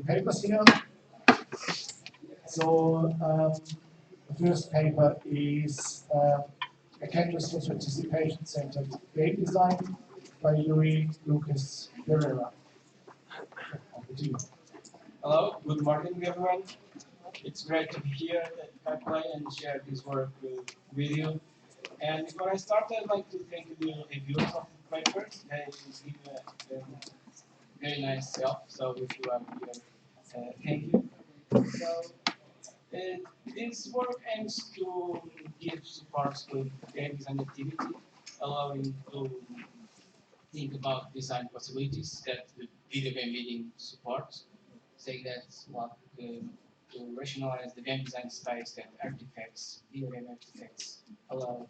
papers here. So the first paper is a catalyst for participation-centered game design by Louis Lucas Pereira. Over to you. Hello, good morning everyone. It's great to be here at Pipeline and share this work with you. And before I start, I'd like to thank the reviewers of the papers. They give a very nice help, so if you are here, thank you. So, this work aims to give support to game design activity, allowing to think about design possibilities that the video game meeting supports, saying that's what to rationalize the game design space that artifacts, video game artifacts allow.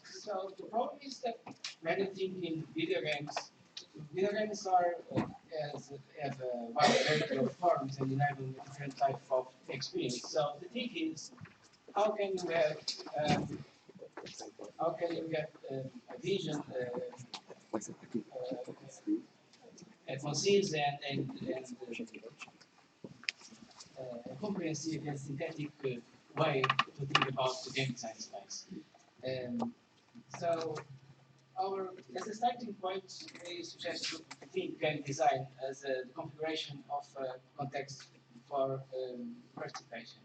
So the problem is that when you think in video games are have a wide variety of forms and enable a different type of experience. So the thing is, how can you have how can you get a vision, a concise and comprehensive and synthetic way to think about the game design space. Um, so our as a starting point, we suggest to think game design as a configuration of context for participation.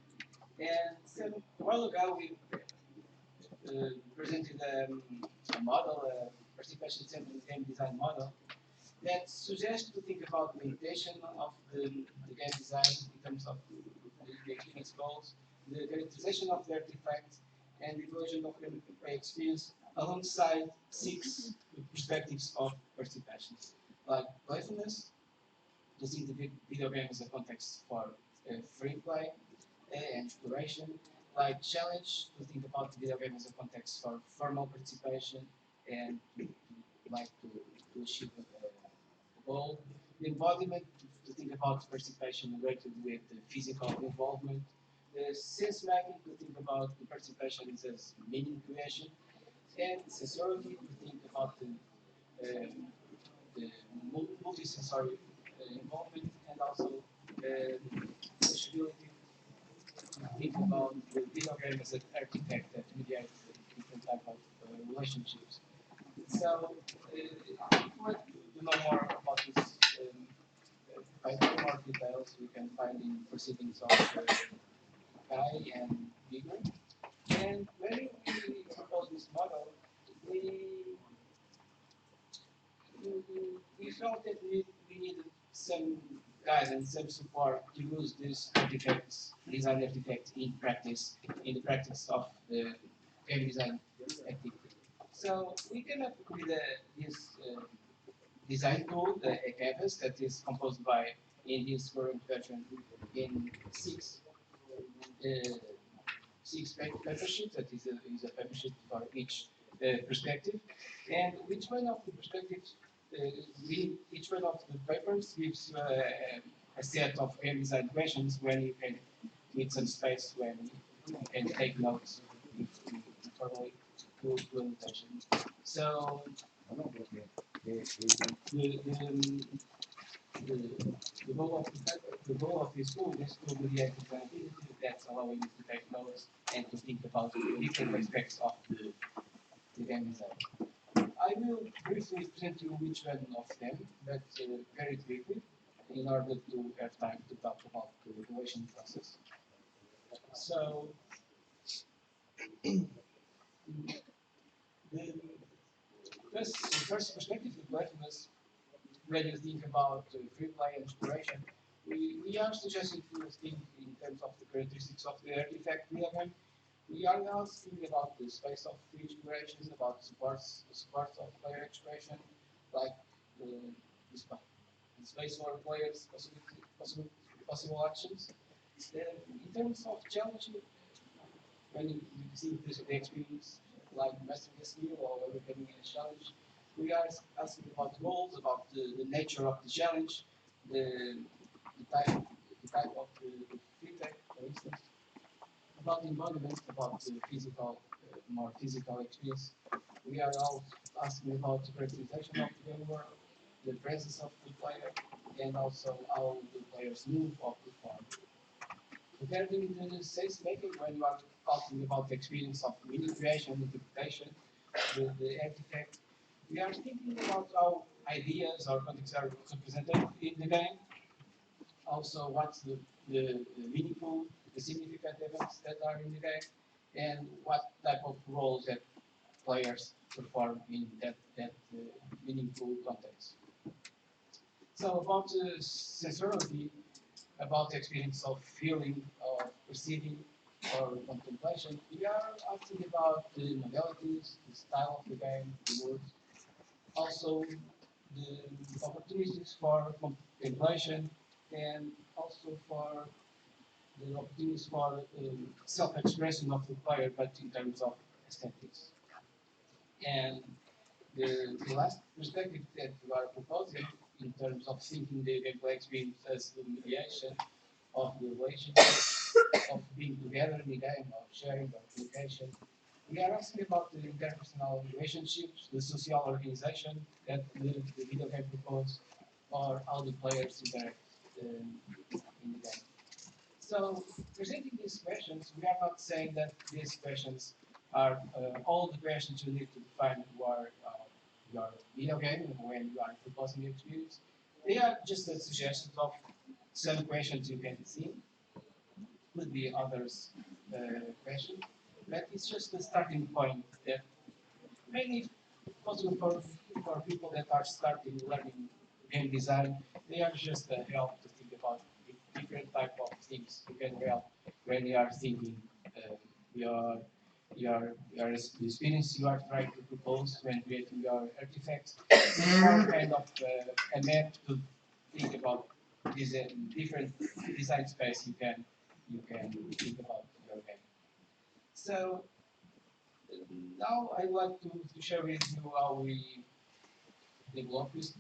And so a while ago we presented a model, a participation-centered game design model, that suggests to think about the limitation of the game design in terms of the experience goals, the characterization of the artifacts, and the evaluation of gameplay experience alongside six perspectives of participation, like playfulness, to see the video game as a context for free play and exploration, like challenge, to think about the video game as a context for formal participation and to achieve a goal. The embodiment, to think about participation related with the physical involvement. The sense making, to think about the participation as meaning creation. And sensorily, to think about the multisensory involvement and also sociability, think about the video game as an artifact that mediates different type of relationships. So, if you want to know more about this paper, more details we can find in proceedings of Kai and Bigger. And when we proposed this model, we we felt that we needed some guidance, some support to use these artifacts, design artifacts in the practice of the game design activity. So we came up with this design tool, the Canvas, that is composed by, in this current version, in uh, six paper sheets, that is a paper sheet for each perspective. And each one of the perspectives, each one of the papers gives you a set of game design questions when you can need some space when you can take notes formally to implementation. So the, the, the, the goal of the goal of this tool is to mediate the activity that's allowing you to take notes and to think about the different aspects of the game design. I will briefly present you which one of them, but very quickly, in order to have time to talk about the evaluation process. So, the first perspective, the playfulness, when you think about free play and exploration, we are suggesting to think in terms of the characteristics of the artifact diagram. We are now thinking about the space of free exploration, about the supports of player exploration, like the space for players' possible actions. In terms of challenge, when you see the experience, like mastering a skill or overcoming a challenge, we are asking about goals, about the nature of the challenge, the, the type of the feedback, for instance, about the embodiment, about the physical, more physical experience. We are also asking about the characterization of the game world, the presence of the player, and also how the players move or perform. Regarding the sense making, when you are talking about the experience of meaning creation, interpretation, the artifact, we are thinking about how ideas or concepts are represented in the game. Also, what's the meaningful, the significant events that are in the game, and what type of roles that players perform in that meaningful context. So about sensority, about the experience of feeling, or perceiving, or contemplation, we are asking about the modalities, the style of the game, the words, also the opportunities for contemplation, and also for the opportunities for self-expression of the player, but in terms of aesthetics. And the last perspective that we are proposing in terms of thinking the gameplay experience as the mediation of the relationship of being together in the game, of sharing, of communication. We are asking about the interpersonal relationships, the social organization that the video game proposes, or how the players interact in the game. So, presenting these questions, we are not saying that these questions are all the questions you need to define your video game when you are proposing the experience. They are just a suggestion of some questions you can see. Could be others questions, but it's just a starting point that mainly possible for people that are starting learning game design. They are just a help to think about different type of things you can help when you are thinking your your experience you are trying to propose when creating your artifacts. It's more kind of a map to think about this different design space you can think about your game. So now I want to share with you how we develop these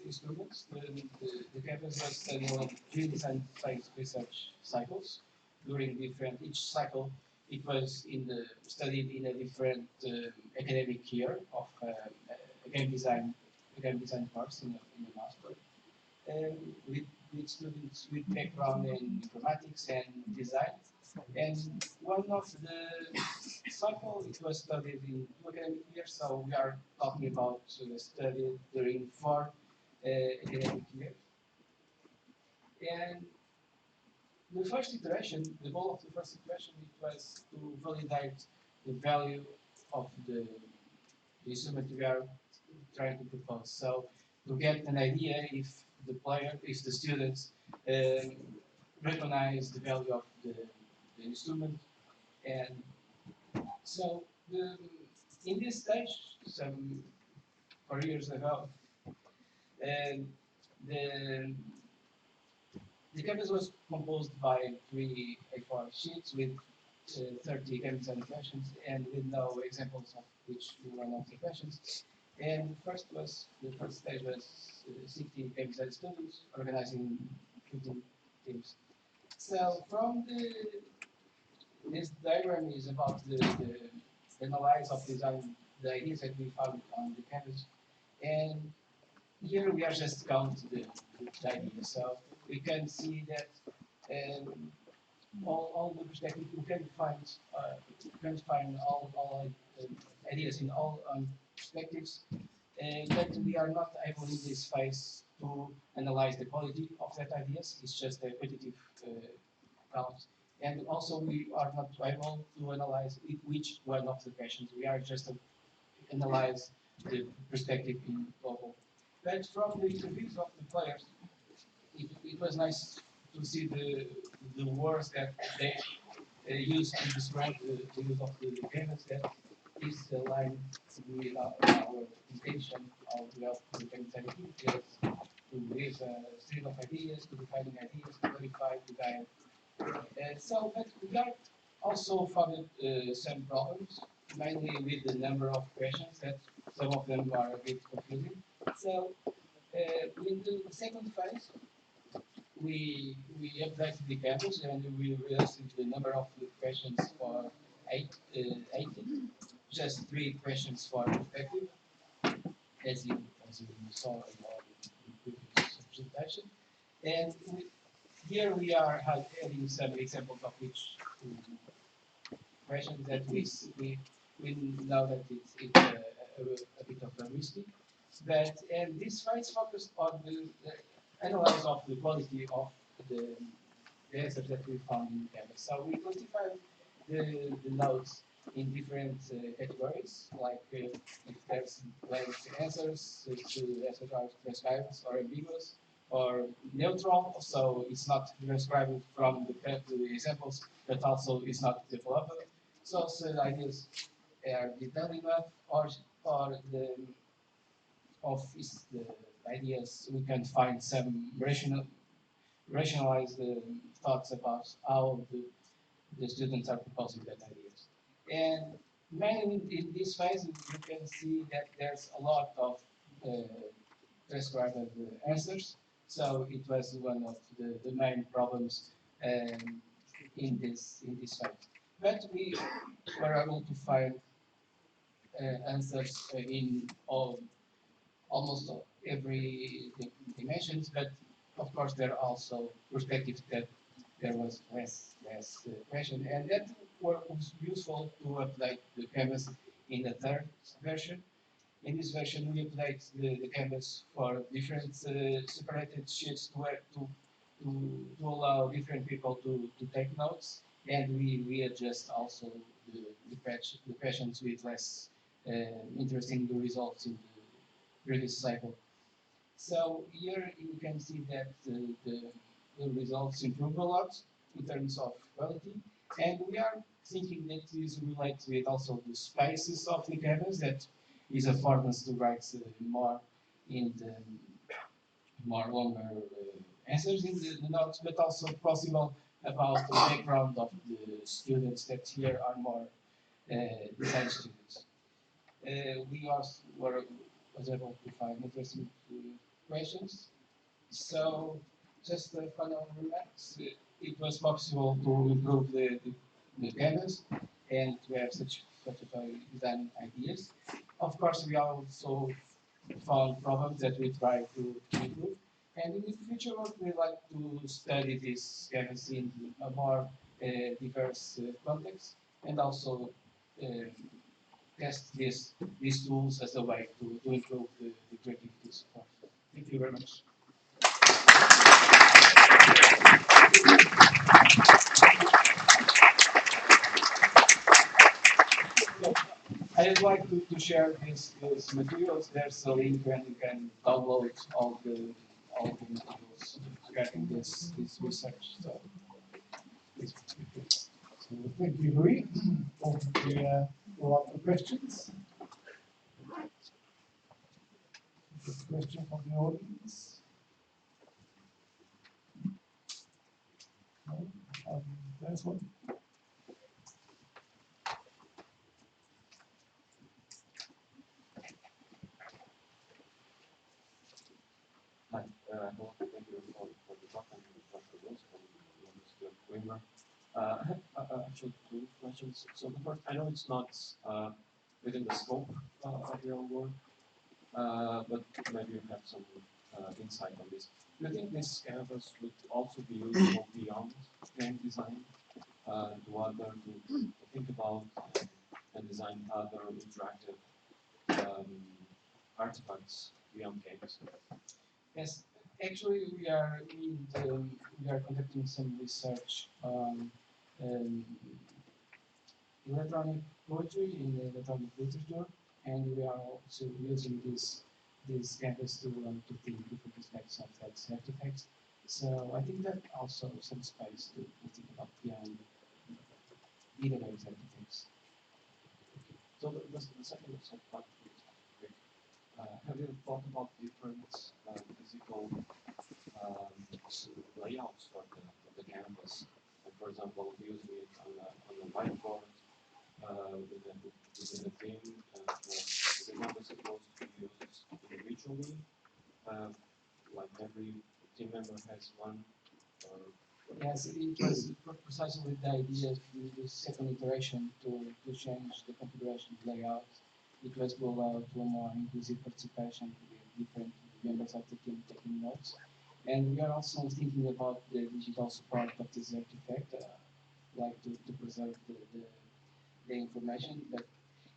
instruments. The campus was studying three design science research cycles. During each cycle, it was studied in a different academic year of a game design course in a master, with students with background in informatics and design. And one of the cycle it was studied in 2 academic years, so we are talking about study during 4 academic years. And the goal of the first iteration, it was to validate the value of the instrument we are trying to propose. So to get an idea if the students um, recognize the value of the instrument. And so in this stage, some 4 years ago, um, the the canvas was composed by 3 A4 sheets with 30 game design questions and with no examples of which one of the questions. And the first stage was 60 game design students organizing 15 teams. So from this diagram is about the analysis of design, the ideas that we found on the canvas. And here we are just counting the ideas. So we can see that all the perspectives you can find all ideas in all perspectives, but we are not able in this phase to analyze the quality of that ideas. It's just a quantitative count. And also we are not able to analyze which one of the questions. We are just analyze the perspective in global. But from the interviews of the players, it was nice to see the words that they used to describe the use of the canvas that is aligned with our intention of the canvas activities to raise a stream of ideas, to defining ideas, to clarify, to guide. So, but we got also found some problems, mainly with the number of questions that some of them are a bit confusing. So, in the second phase, we updated the campus and we reduced the number of the questions for 80, just 3 questions for perspective, as you saw in our previous presentation. And here we are adding some examples of each questions that we know that it's a bit of a risky. But and this slide is focused on the analysis of the quality of the, the answers that we found in Canvas. So we classified the nodes in different categories, like if there's blank answers, the answers are transcribed or ambiguous, or neutral, so it's not transcribed from the examples, but also it's not developed. So the ideas are detailed enough, or the of is the ideas we can find some rationalized thoughts about how the students are proposing that ideas. And mainly in this phase, you can see that there's a lot of uh, transcribed answers. So it was one of the main problems in this phase. But we were able to find answers in almost every dimensions, but of course there are also perspectives that there was less question, and that was useful to update the canvas in the third version. In this version, we update the canvas for different separated sheets to allow different people to take notes, and we readjust also the questions with less interesting results in the previous cycle. So here you can see that the results improve a lot in terms of quality, and we are thinking that this relates with also the spaces of the canvas that is afford us to write more in the more longer answers in the notes, but also possible about the background of the students that here are more design students. We also was able to find interesting questions. So, just a final remarks. It was possible to improve the canvas and to have such a design ideas. Of course, we also found problems that we try to improve. And in the future, we like to study this canvas in a more diverse context, and also uh, test these tools as a way to improve the creativity support. Thank you very much. So I'd like to share these materials. There's a link and you can download all the materials regarding this research. So please. So thank you, Louis, for the for the questions. Question from the audience. No? There's one. Hi, well, thank you for the talk and Dr. Rose from the University of Coimbra. I have actually two questions. So the first, I know it's not within the scope of your work, but maybe you have some insight on this. Do you think this canvas would also be useful beyond game design to think about and design other interactive um, artifacts beyond games? Yes, actually, we are conducting some research on um, electronic poetry in the electronic literature, and we are also using this canvas to think different aspects of that artifacts. So I think that also some space to think about beyond video games artifacts. So the second part is quick. Have you thought about different physical layouts for the canvas? Like for example, using it on a whiteboard within a team, is the canvas supposed to be used individually? Like every team member has one, or Yes, it was precisely the idea of the second iteration to change the configuration layout. It was to allow to a more inclusive participation with different members of the team taking notes. And we are also thinking about the digital support of this artifact, like to preserve the information. But,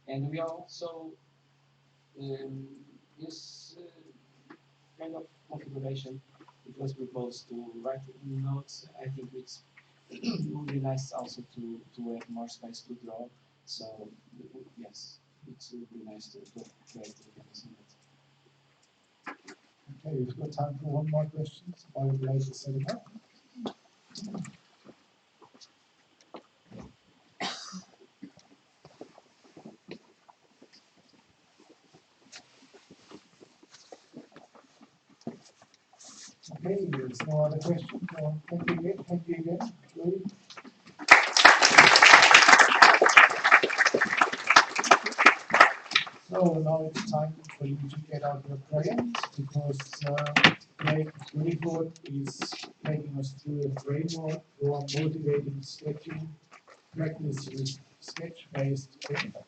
and we also um, use kind of configuration. It was proposed to write notes. I think it's it would be nice also to have more space to draw. So yes, it would be nice to create this. Okay, we've got time for one more question. I would like to set it up. Okay, there's no other questions. Thank you again. Thank you again. Louis. So now it's time for you to get out your crayons because Greg Clifford is taking us through a framework for motivating sketching practice with sketch-based paper.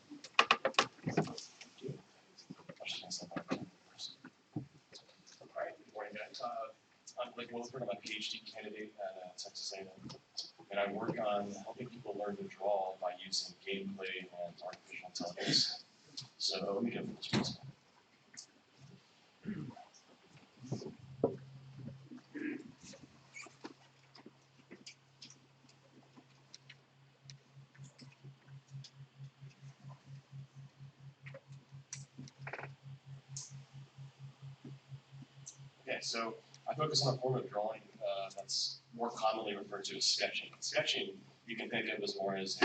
Alright, good morning guys. I'm Blake Wilford, I'm a PhD candidate at Texas A&M. And I work on helping people learn to draw by using gameplay and artificial intelligence. So let me get this first. Okay, so I focus on a form of drawing that's more commonly referred to as sketching. Sketching, you can think of as more as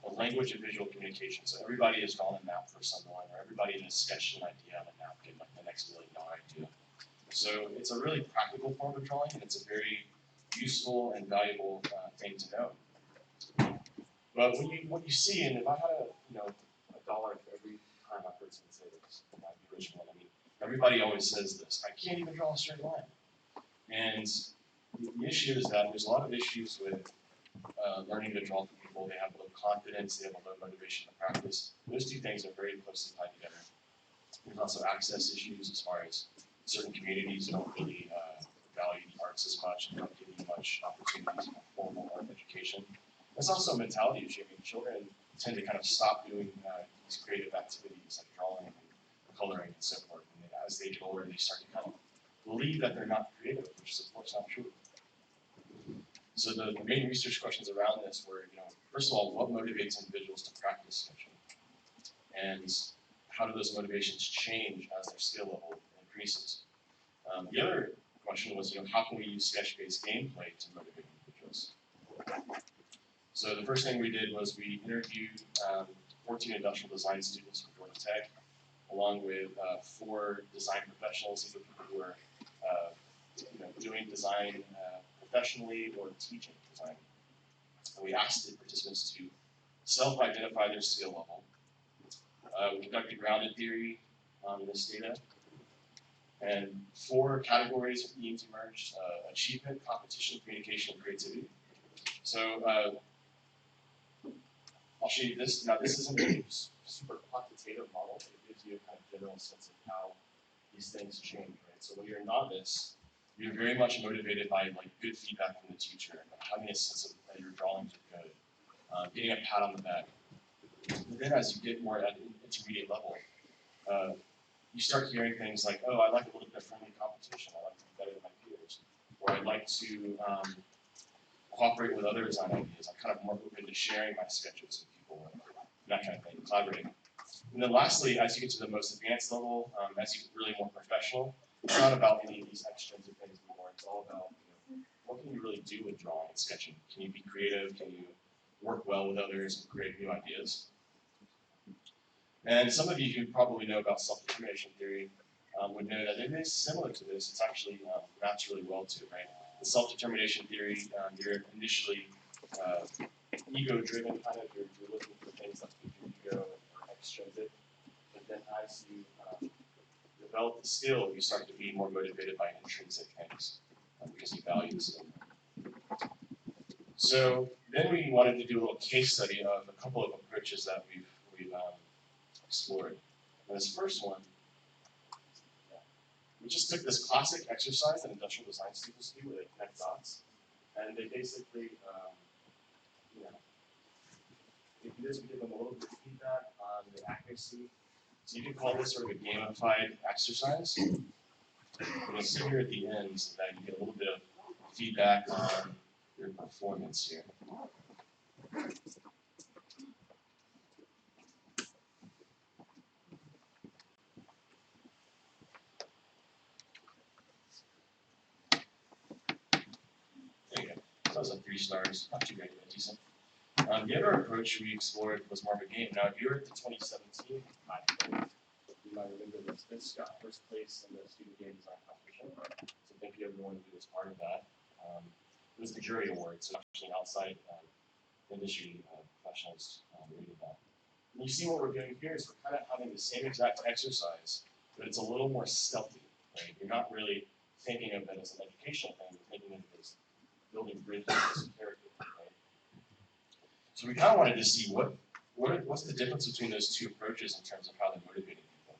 a language of visual communication. So everybody has drawn a map for someone, or everybody has sketched an idea on a napkin, like the next $1 million idea. So it's a really practical form of drawing, and it's a very useful and valuable thing to know. But what you see, and if I had $1 for every time I've heard someone say this, it might be rich one. I mean, everybody always says this. I can't even draw a straight line. And the issue is that there's a lot of issues with learning to draw for people. They have low confidence, they have a low motivation to practice. Those two things are very closely tied together. There's also access issues as far as certain communities don't really value the arts as much and don't give you much opportunities for formal art education. There's also a mentality issue. I mean, children tend to kind of stop doing these creative activities like drawing and coloring and so forth. And then as they get older, they start to kind of believe that they're not creative, which is of course not true. So the main research questions around this were, first of all, what motivates individuals to practice sketching? And how do those motivations change as their skill level increases? The other question was, how can we use sketch-based gameplay to motivate individuals? So the first thing we did was we interviewed 14 industrial design students from Georgia Tech, along with 4 design professionals, either people who are doing design professionally or teaching design. And we asked the participants to self-identify their skill level. We conducted grounded theory on this data. And 4 categories of themes emerged: achievement, competition, communication, and creativity. So I'll show you this. Now this isn't a super quantitative model. It gives you a kind of general sense of how these things change, right? So when you're a novice, you're very much motivated by good feedback from the teacher, having a sense of that your drawings are good, getting a pat on the back. And then as you get more at an intermediate level, you start hearing things like, oh, I like a little bit of friendly competition. I like to be better than my peers. Or I'd like to cooperate with others on ideas. I'm kind of more open to sharing my sketches with people and that kind of thing, collaborating. And then lastly, as you get to the most advanced level, as you get really more professional, it's not about any of these extrinsic things anymore. It's all about, what can you really do with drawing and sketching? Can you be creative? Can you work well with others and create new ideas? And some of you who probably know about self-determination theory would know that it is similar to this. It's actually maps really well to it, right? The self-determination theory, you're initially ego-driven, kind of. You're looking for things that feed your ego and are extrinsic. But then as you develop the skill, you start to be more motivated by intrinsic things because you value the skill. So then we wanted to do a little case study of a couple of approaches that we've explored. And this first one we just took this classic exercise that industrial design students do where they connect dots, and they basically, you know, they do this, we give them a little bit of feedback on the accuracy. So you can call this sort of a gamified exercise. And you'll see here at the end that you get a little bit of feedback on your performance here. There you go. So that was a 3 stars, not too great, but decent. The other approach we explored was more of a game. Now, if you were at the 2017 you might remember this. This got first place in the student game design competition. So thank you everyone who was part of that. It was the jury award, so actually outside industry professionals rated that. And you see what we're doing here is we're kind of having the same exact exercise, but it's a little more stealthy, right? You're not really thinking of it as an educational thing, you're thinking of it as building bridges as a character, right? So we kind of wanted to see what's the difference between those two approaches in terms of how they're motivating people,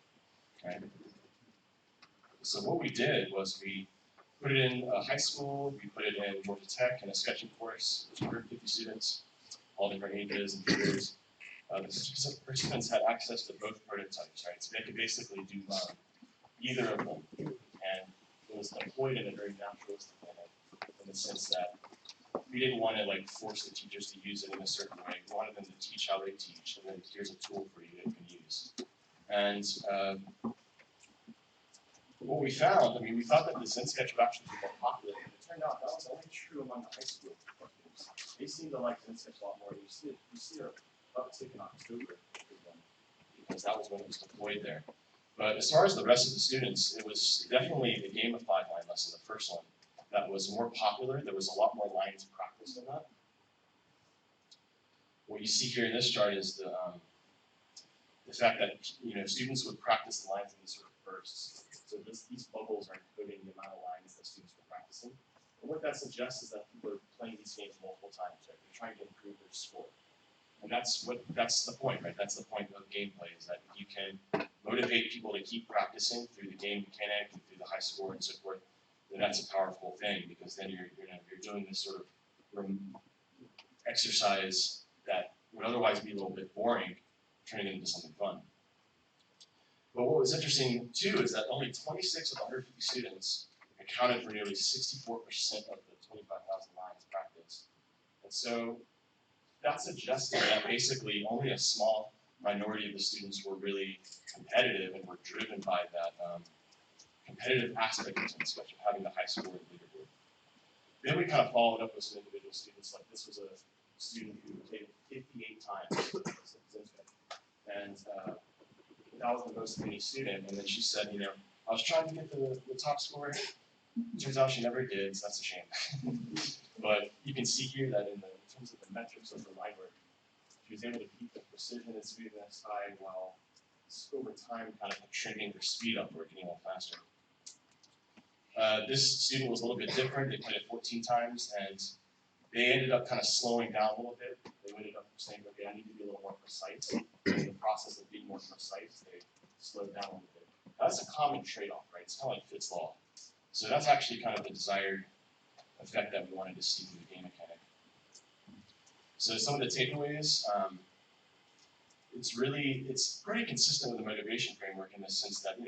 right? So what we did was we put it in high school, we put it in Georgia Tech in a sketching course, there's 150 students, all different ages and careers. The participants had access to both prototypes, right? So they could basically do either of them. And it was deployed in a very naturalistic manner in the sense that we didn't want to like force the teachers to use it in a certain way. We wanted them to teach how they teach, and then here's a tool for you that you can use. And what we found, I mean, we thought that the Zen sketch would actually be more popular, and it turned out that was only true among the high school students. They seem to like Zen sketch a lot more. You see an uptick in October because that was when it was deployed there. But as far as the rest of the students, it was definitely the gamified line lesson, the first one, that was more popular. There was a lot more lines practiced in that. What you see here in this chart is the fact that students would practice the lines in these sort of bursts. So these bubbles are encoding the amount of lines that students were practicing. And what that suggests is that people are playing these games multiple times, right? They're trying to improve their score. And that's the point, right? That's the point of gameplay, is that if you can motivate people to keep practicing through the game mechanic, through the high score and so forth, then that's a powerful thing, because then you're doing this sort of exercise that would otherwise be a little bit boring, turning it into something fun. But what was interesting too is that only 26 of the 150 students accounted for nearly 64% of the 25,000 lines practiced. And so that suggested that basically only a small minority of the students were really competitive and were driven by that competitive aspect of Zen sketch, of having the high score and leaderboard. Then we kind of followed up with some individual students. Like this was a student who played 58 times Zen sketch, and that was the most of any student. And then she said, I was trying to get the top score. Turns out she never did, so that's a shame. But you can see here that in terms of the metrics of the line work, she was able to keep the precision and smoothness high while over time kind of shrinking her speed up or getting a little faster. This student was a little bit different. They played it 14 times, and they ended up kind of slowing down a little bit. They ended up saying, okay, I need to be a little more precise. In the process of being more precise, they slowed down a little bit. That's a common trade-off, right? It's kind of like Fitts' law. So that's actually kind of the desired effect that we wanted to see through the game mechanic. So some of the takeaways, it's pretty consistent with the motivation framework in the sense that,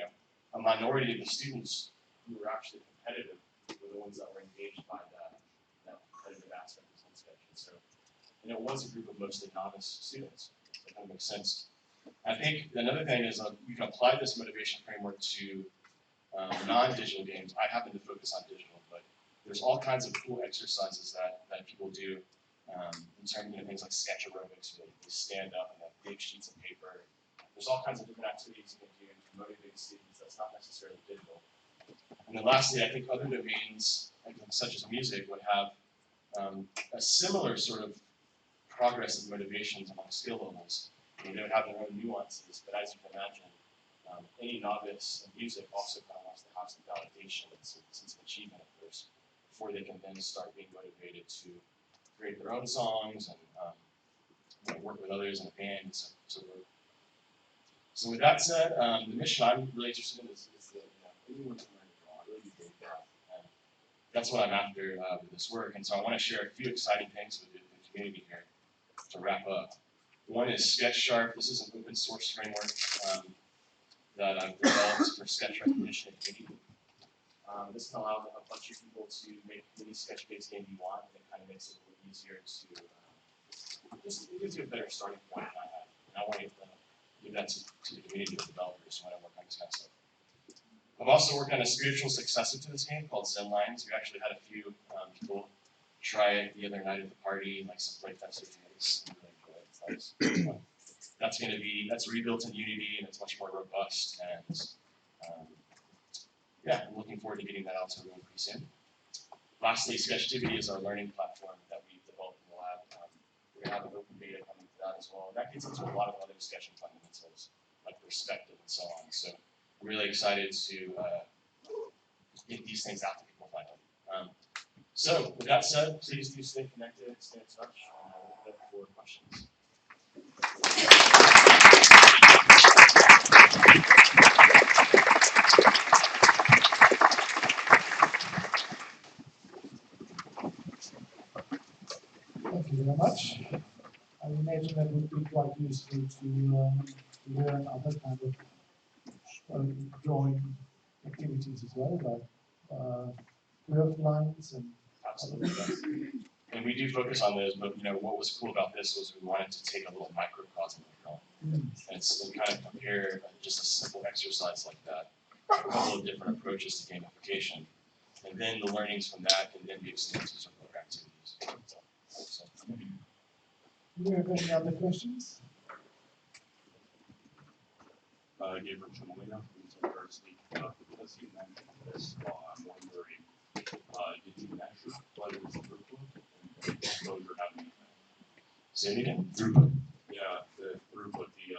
a minority of the students who were actually competitive were the ones that were engaged by that competitive aspect of Zen sketch. And it was a group of mostly novice students. So that kind of makes sense. I think another thing is you can apply this motivation framework to non-digital games. I happen to focus on digital, but there's all kinds of cool exercises that people do in terms of things like sketch aerobics, where they stand up and have big sheets of paper. There's all kinds of different activities you can do to motivate students that's not necessarily digital. And then lastly, I think other domains, such as music, would have a similar sort of progress of motivations among skill levels. They would have their own nuances, but as you can imagine, any novice in music also kind of wants to have some validation and some sense of achievement at first, before they can then start being motivated to create their own songs and work with others in a band and so forth. So with that said, the mission I'm really interested in is anyone can learn that's what I'm after with this work. And so I want to share a few exciting things with the community here to wrap up. One is SketchSharp. This is an open source framework that I've developed for sketch recognition and Unity. This can allow a bunch of people to make any sketch-based game you want, and it kind of makes it a little easier to just it gives you a better starting point than I have. And I want to give that to the community of developers when I work on this kind of stuff. I've also worked on a spiritual successor to this game called Zen Lines. We actually had a few people try it the other night at the party, like some playtesters, and it's really enjoyed it. That's rebuilt in Unity, and it's much more robust, and yeah, I'm looking forward to getting that out to everyone pretty soon. Lastly, Sketchtivity is our learning platform that we've developed in the lab. We're going to have an open beta coming to that as well. And that gets into a lot of other sketching fundamentals, like perspective and so on. So I'm really excited to get these things out to people finally. So with that said, please do stay connected, stay in touch, and I'll look for questions. Thank you very much. I imagine that would be quite useful to learn other kind of drawing activities as well, like curved lines and Absolutely. And we do focus on those, but what was cool about this was we wanted to take a little microcosm of drawing and kind of compare just a simple exercise like that, a couple of different approaches to gamification, and then the learnings from that can then be extended to some other activities. So. Do you have any other questions? Gabriel Chimolina from University. Because you mentioned this, I'm wondering, did you measure whether it's throughput and exposure having an effect? Say it again. Throughput. Yeah, the throughput, the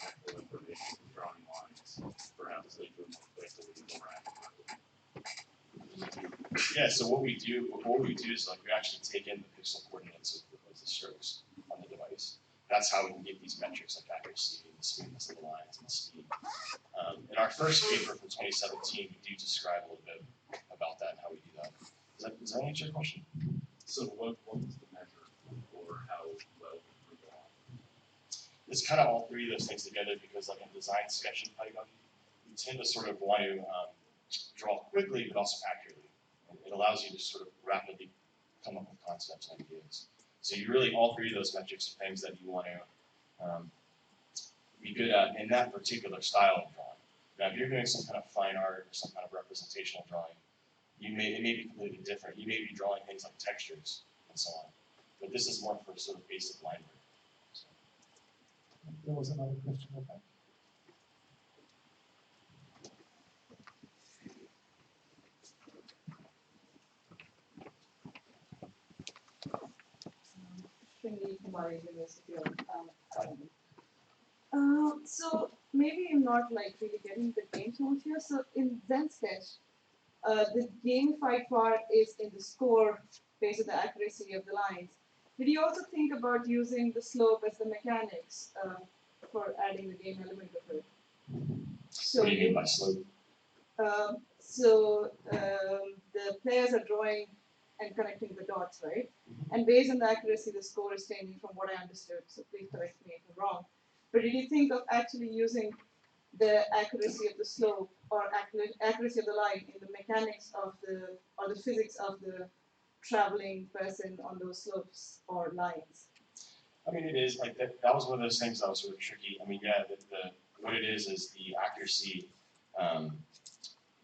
actual information from drawing lines, perhaps they do more quickly or accurately. Yeah. So what we do is like we actually take in the pixel coordinates of the strokes on the device. That's how we can get these metrics like accuracy and the smoothness of the lines and the speed. In our first paper from 2017, we do describe a little bit about that and how we do that. Does that answer your question? So what was the measure for how well we draw? It's kind of all three of those things together because like in design, sketch, and pedagogy, you tend to sort of want to draw quickly but also accurately. It allows you to sort of rapidly come up with concepts and ideas. So you really, all three of those metrics are things that you want to be good at in that particular style of drawing. Now, if you're doing some kind of fine art or some kind of representational drawing, it may be completely different. You may be drawing things like textures and so on. But this is more for sort of basic line work. So. There was another question about. Shringi Kumari, University of so maybe I'm not like really getting the game tools here. So in Zen Sketch, the gamified part is in the score based on the accuracy of the lines. Did you also think about using the slope as the mechanics for adding the game element of it? So what do you mean by slope? The players are drawing and connecting the dots, right? And based on the accuracy, the score is changing from what I understood. So please correct me if I'm wrong. But did you think of actually using the accuracy of the slope or accuracy of the line in the mechanics of the physics of the traveling person on those slopes or lines? I mean, it is like that. That was one of those things that was sort of tricky. I mean, yeah, what it is the accuracy.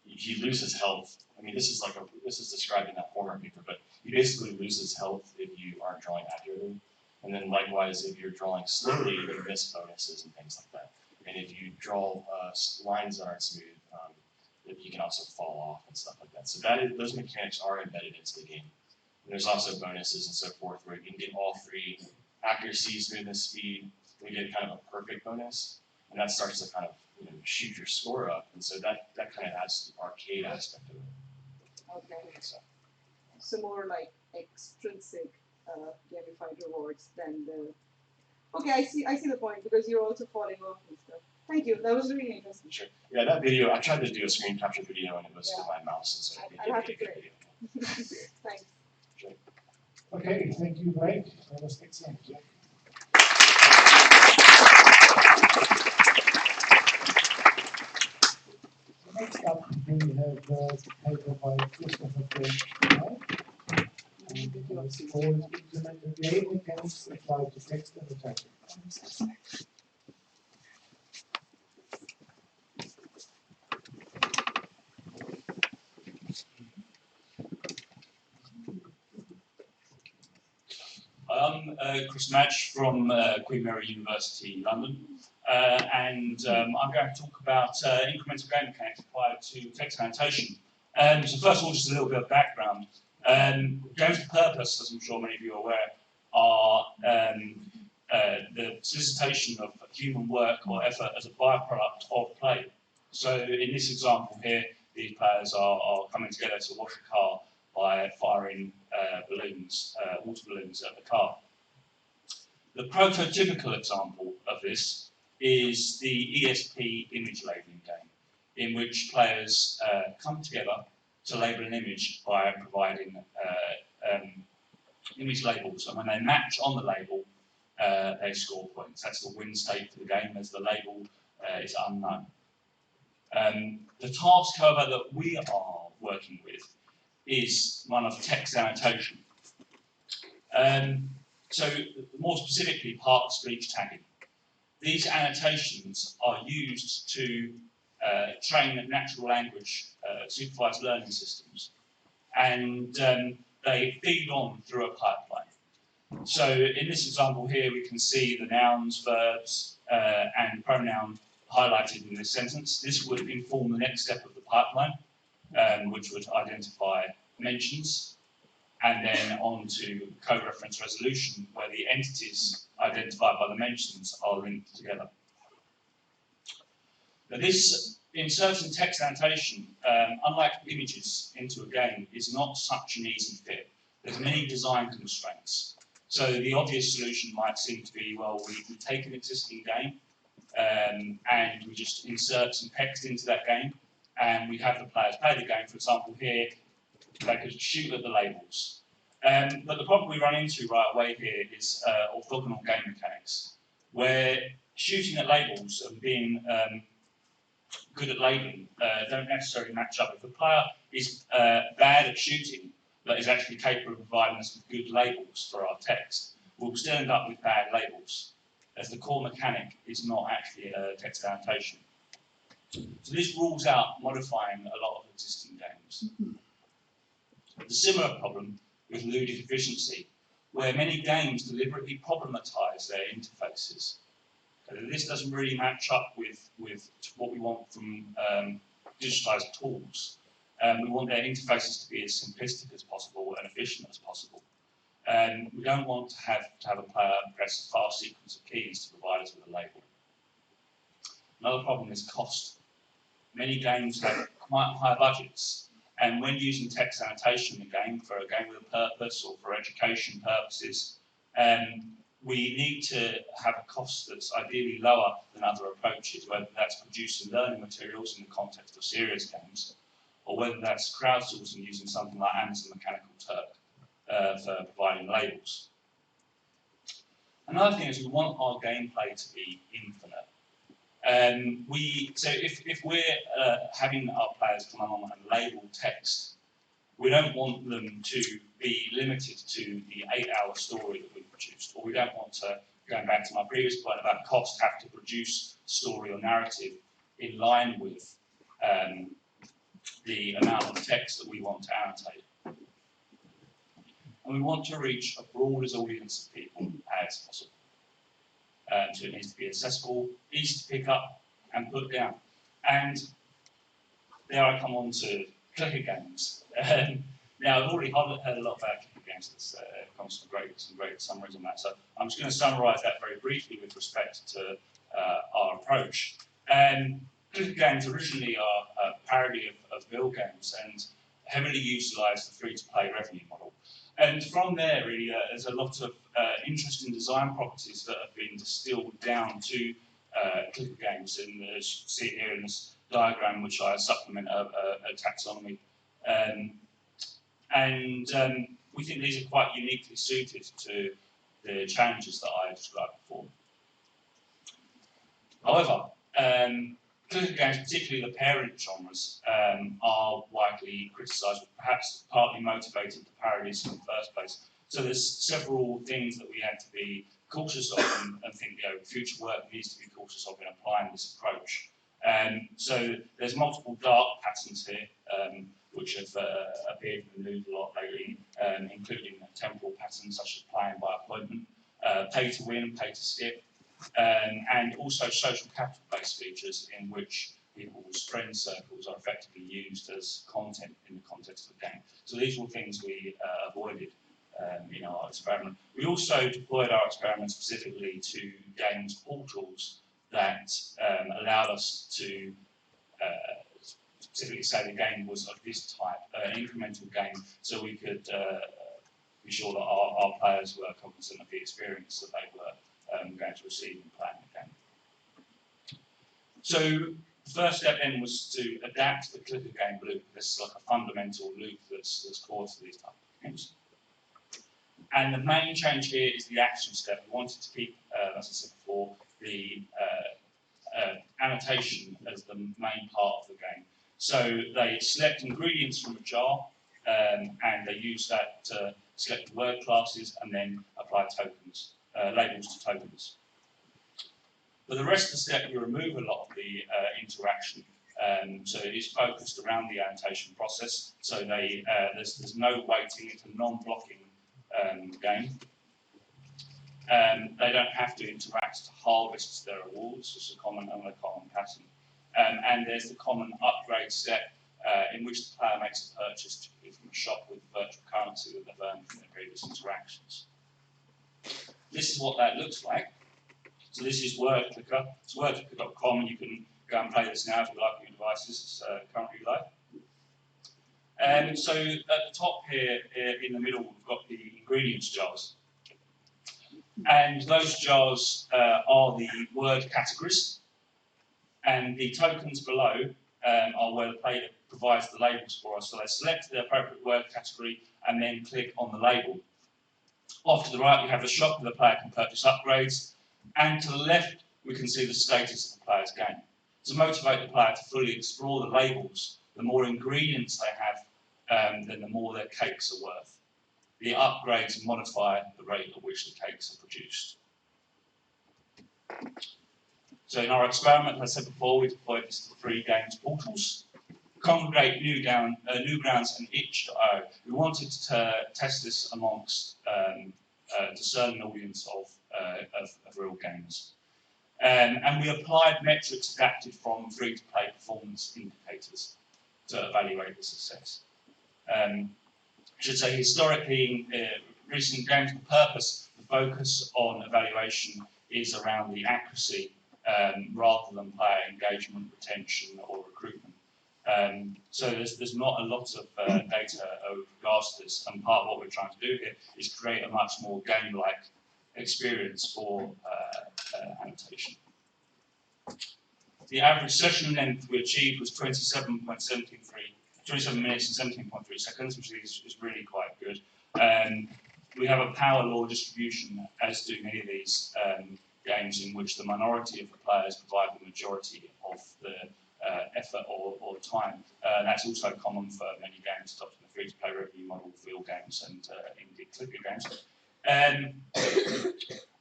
He loses health. I mean, this is described in that former paper, but he basically loses health if you aren't drawing accurately. And then likewise, if you're drawing slowly, you miss bonuses and things like that. And if you draw lines that aren't smooth, you can also fall off and stuff like that. So those mechanics are embedded into the game. And there's also bonuses and so forth where you can get all three: accuracy, smoothness, speed. We get kind of a perfect bonus, and that starts to kind of shoot your score up. And so that kind of adds to the arcade aspect of it. Okay. So more like extrinsic gamified rewards than the. Okay, I see the point because you're also falling off and stuff. Thank you. That was really interesting. Sure. Yeah, that video, I tried to do a screen capture video and it was with my mouse, and so it I'll have didn't to get a play. video. Thanks. Okay, thank you, Blake. That was excellent. Next up, we have a paper by Christopher Green. It's called Implement the Game Mechanics Applied to Text Annotation. I'm Chris Madge from Queen Mary University, London, and I'm going to talk about incremental game mechanics applied to text annotation. So first of all, just a little bit of background. Games of purpose, as I'm sure many of you are aware, are the solicitation of human work or effort as a byproduct of play. So in this example here, these players are coming together to wash a car by firing balloons, water balloons at the car. The prototypical example of this is the ESP image labeling game, in which players come together to label an image by providing image labels, and when they match on the label, they score points. That's the win state for the game, as the label is unknown. The task, however, that we are working with is one of text annotation. So more specifically, part speech tagging. These annotations are used to train natural language supervised learning systems, and they feed on through a pipeline. So in this example here, we can see the nouns, verbs, and pronoun highlighted in this sentence. This would inform the next step of the pipeline, which would identify mentions, and then on to co-reference resolution, where the entities identified by the mentions are linked together. Now this, in certain text annotation, unlike images into a game, is not such an easy fit. There's many design constraints. So the obvious solution might seem to be, well, we take an existing game, and we just insert some text into that game, and we have the players play the game. For example, here, they could shoot at the labels. But the problem we run into right away here is orthogonal game mechanics, where shooting at labels and being good at labeling don't necessarily match up. If a player is bad at shooting, but is actually capable of providing us with good labels for our text, we'll still end up with bad labels, as the core mechanic is not actually a text annotation. So this rules out modifying a lot of existing games. The similar problem with ludic efficiency, where many games deliberately problematize their interfaces. This doesn't really match up with what we want from digitized tools. We want their interfaces to be as simplistic as possible and efficient as possible. We don't want to have a player press a fast sequence of keys to provide us with a label. Another problem is cost. Many games have quite high budgets, and when using text annotation in a game, for a game with a purpose or for education purposes, we need to have a cost that's ideally lower than other approaches, whether that's producing learning materials in the context of serious games, or whether that's crowdsourcing using something like Amazon Mechanical Turk for providing labels. Another thing is we want our gameplay to be infinite. So if we're having our players come along and label text, we don't want them to be limited to the 8-hour story that we've produced, or we don't want to, going back to my previous point about cost, have to produce story or narrative in line with the amount of text that we want to annotate. And we want to reach a broadest audience of people as possible. So it needs to be accessible, easy to pick up and put down. And there I come on to clicker games. Now I've already heard a lot about clicker games. There's comes some great summaries on that. So I'm just going to summarise that very briefly with respect to our approach. Clicker games originally are a parody of bill games and heavily utilise the free-to-play revenue model. And from there, really, there's a lot of interesting design properties that have been distilled down to clicker games, and as you see here in this diagram, which I supplement a taxonomy. We think these are quite uniquely suited to the challenges that I described before. However, clicker games, particularly the parent genres, are widely criticised, perhaps partly motivated to parodies in the first place. So there's several things that we have to be cautious of and think, future work needs to be cautious of in applying this approach. So there's multiple dark patterns here, which have appeared in the news a lot lately, including temporal patterns such as playing by appointment, pay to win, pay to skip, and also social capital-based features in which people's friend circles are effectively used as content in the context of the game. So these were things we avoided in our experiment. We also deployed our experiment specifically to games portals that allowed us to specifically say the game was of this type, an incremental game, so we could be sure that our players were cognizant of the experience that they were going to receive in playing the game. So the first step then was to adapt the clicker game loop. This is like a fundamental loop that's core to these type of games. And the main change here is the action step. We wanted to keep, as I said before, the annotation as the main part of the game. So they select ingredients from a jar, and they use that to select word classes and then apply tokens, labels to tokens. For the rest of the step, we remove a lot of the interaction. So it is focused around the annotation process. So there's no weighting, it's a non-blocking game. They don't have to interact to harvest their rewards, which is a common pattern. And there's the common upgrade step in which the player makes a purchase from a shop with virtual currency that they've earned from their previous interactions. This is what that looks like. So this is WordClicker. It's wordclicker.com, and you can go and play this now if you like on your devices. It's currently live. So at the top here, in the middle, we've got the ingredients jars. And those jars are the word categories. And the tokens below are where the player provides the labels for us. So they select the appropriate word category and then click on the label. Off to the right, we have the shop where the player can purchase upgrades. And to the left, we can see the status of the player's game. To motivate the player to fully explore the labels, the more ingredients they have, then the more their cakes are worth. The upgrades modify the rate at which the cakes are produced. So in our experiment, as I said before, we deployed this to 3 games portals. Congregate, Newgrounds, and itch.io. We wanted to test this amongst a discerning audience of real gamers. And we applied metrics adapted from free-to-play performance indicators to evaluate the success. I should say historically in recent games, the purpose, the focus on evaluation is around the accuracy rather than player engagement, retention, or recruitment. So there's not a lot of data with regards to this, and part of what we're trying to do here is create a much more game-like experience for annotation. The average session length we achieved was 27 minutes and 17.3 seconds, which is really quite good. We have a power law distribution, as do many of these games, in which the minority of the players provide the majority of the effort or time. That's also common for many games adopting the free-to-play revenue model for field games and indeed clicker games.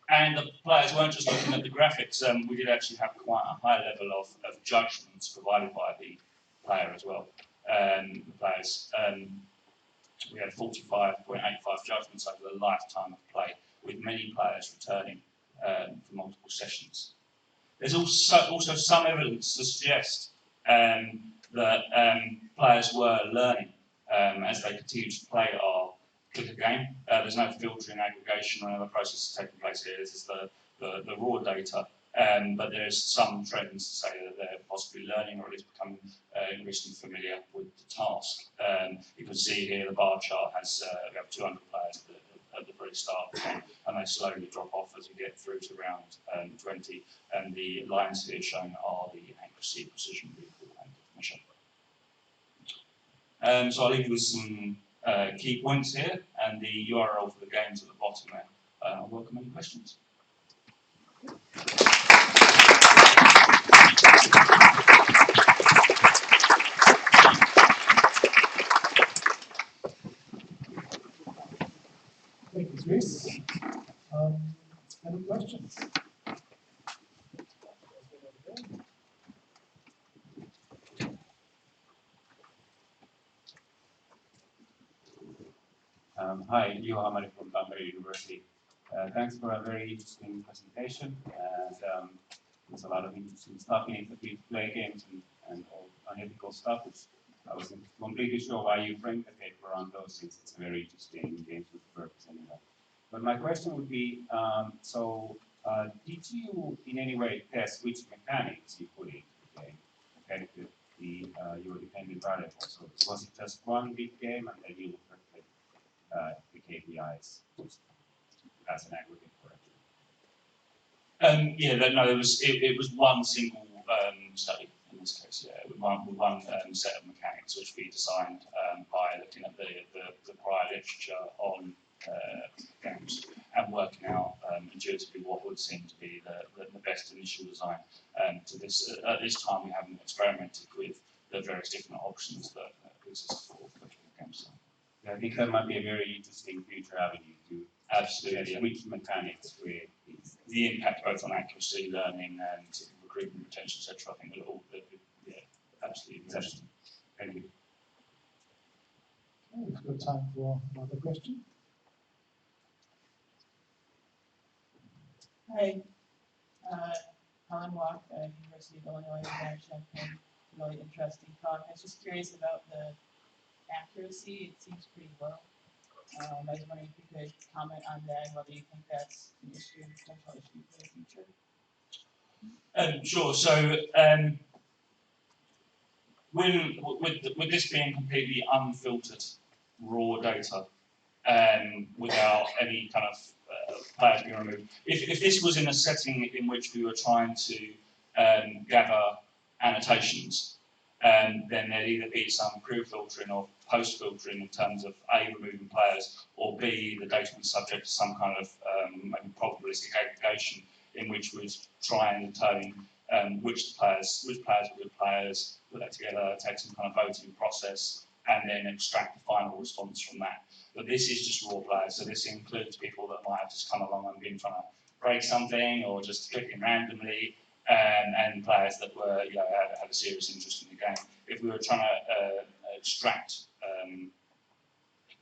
And the players weren't just looking at the graphics. We did actually have quite a high level of judgments provided by the player as well. The players, we had 45.85 judgments over the lifetime of play, with many players returning for multiple sessions. There's also some evidence to suggest that players were learning as they continued to play our clicker game. There's no filtering, aggregation, or other processes taking place here. This is the raw data, but there's some trends to say that they're possibly learning or at least becoming increasingly familiar with the task. You can see here the bar chart has we have 200 players at the very start the game, and they slowly drop off as we get through to round 20. And the lines here shown are the accuracy, precision, recall, and definition. So I'll leave you with some key points here, and the URL for the games at the bottom there. I'll welcome any questions. Thank you, Chris. Any questions? Hi, Leo Hamari from Bangalore University. Thanks for a very interesting presentation, and there's a lot of interesting stuff in it, the free-to-play games and all unethical stuff, which I wasn't completely sure why you framed the paper on those, since it's a very interesting games with purpose anyway. But my question would be, did you in any way test which mechanics you put into the game compared to your dependent variable? So was it just one big game and then you looked at the KPIs just as an aggregate for it? Yeah, no, it was one single study in this case. Yeah, with one set of mechanics which we designed by looking at the prior literature on games and working out intuitively what would seem to be the best initial design. To this at this time, we haven't experimented with the various different options that exist for games. Yeah, I think that might be a very interesting future avenue to Absolutely. which mechanics create these. The impact both on accuracy, learning, and recruitment, retention, etc. I think it'll all, yeah, absolutely interesting. Thank you. Okay, we've got time for another question. Hi, Helen Walk, University of Illinois at Champaign. Really interesting talk. I was just curious about the accuracy. It seems pretty low. I was wondering if you could comment on that, whether you think that's an issue, potential issue for the future. Sure. So, with this being completely unfiltered raw data, without any kind of players being removed, if this was in a setting in which we were trying to gather annotations, then there'd either be some pre-filtering or post-filtering in terms of A, removing players, or B, the data was subject to some kind of maybe probabilistic aggregation in which we'd try and determine which players were good players, put that together, take some kind of voting process, and then extract the final response from that. But this is just raw players, so this includes people that might have just come along and been trying to break something or just clicking randomly, and players that were, had a serious interest in the game. If we were trying to extract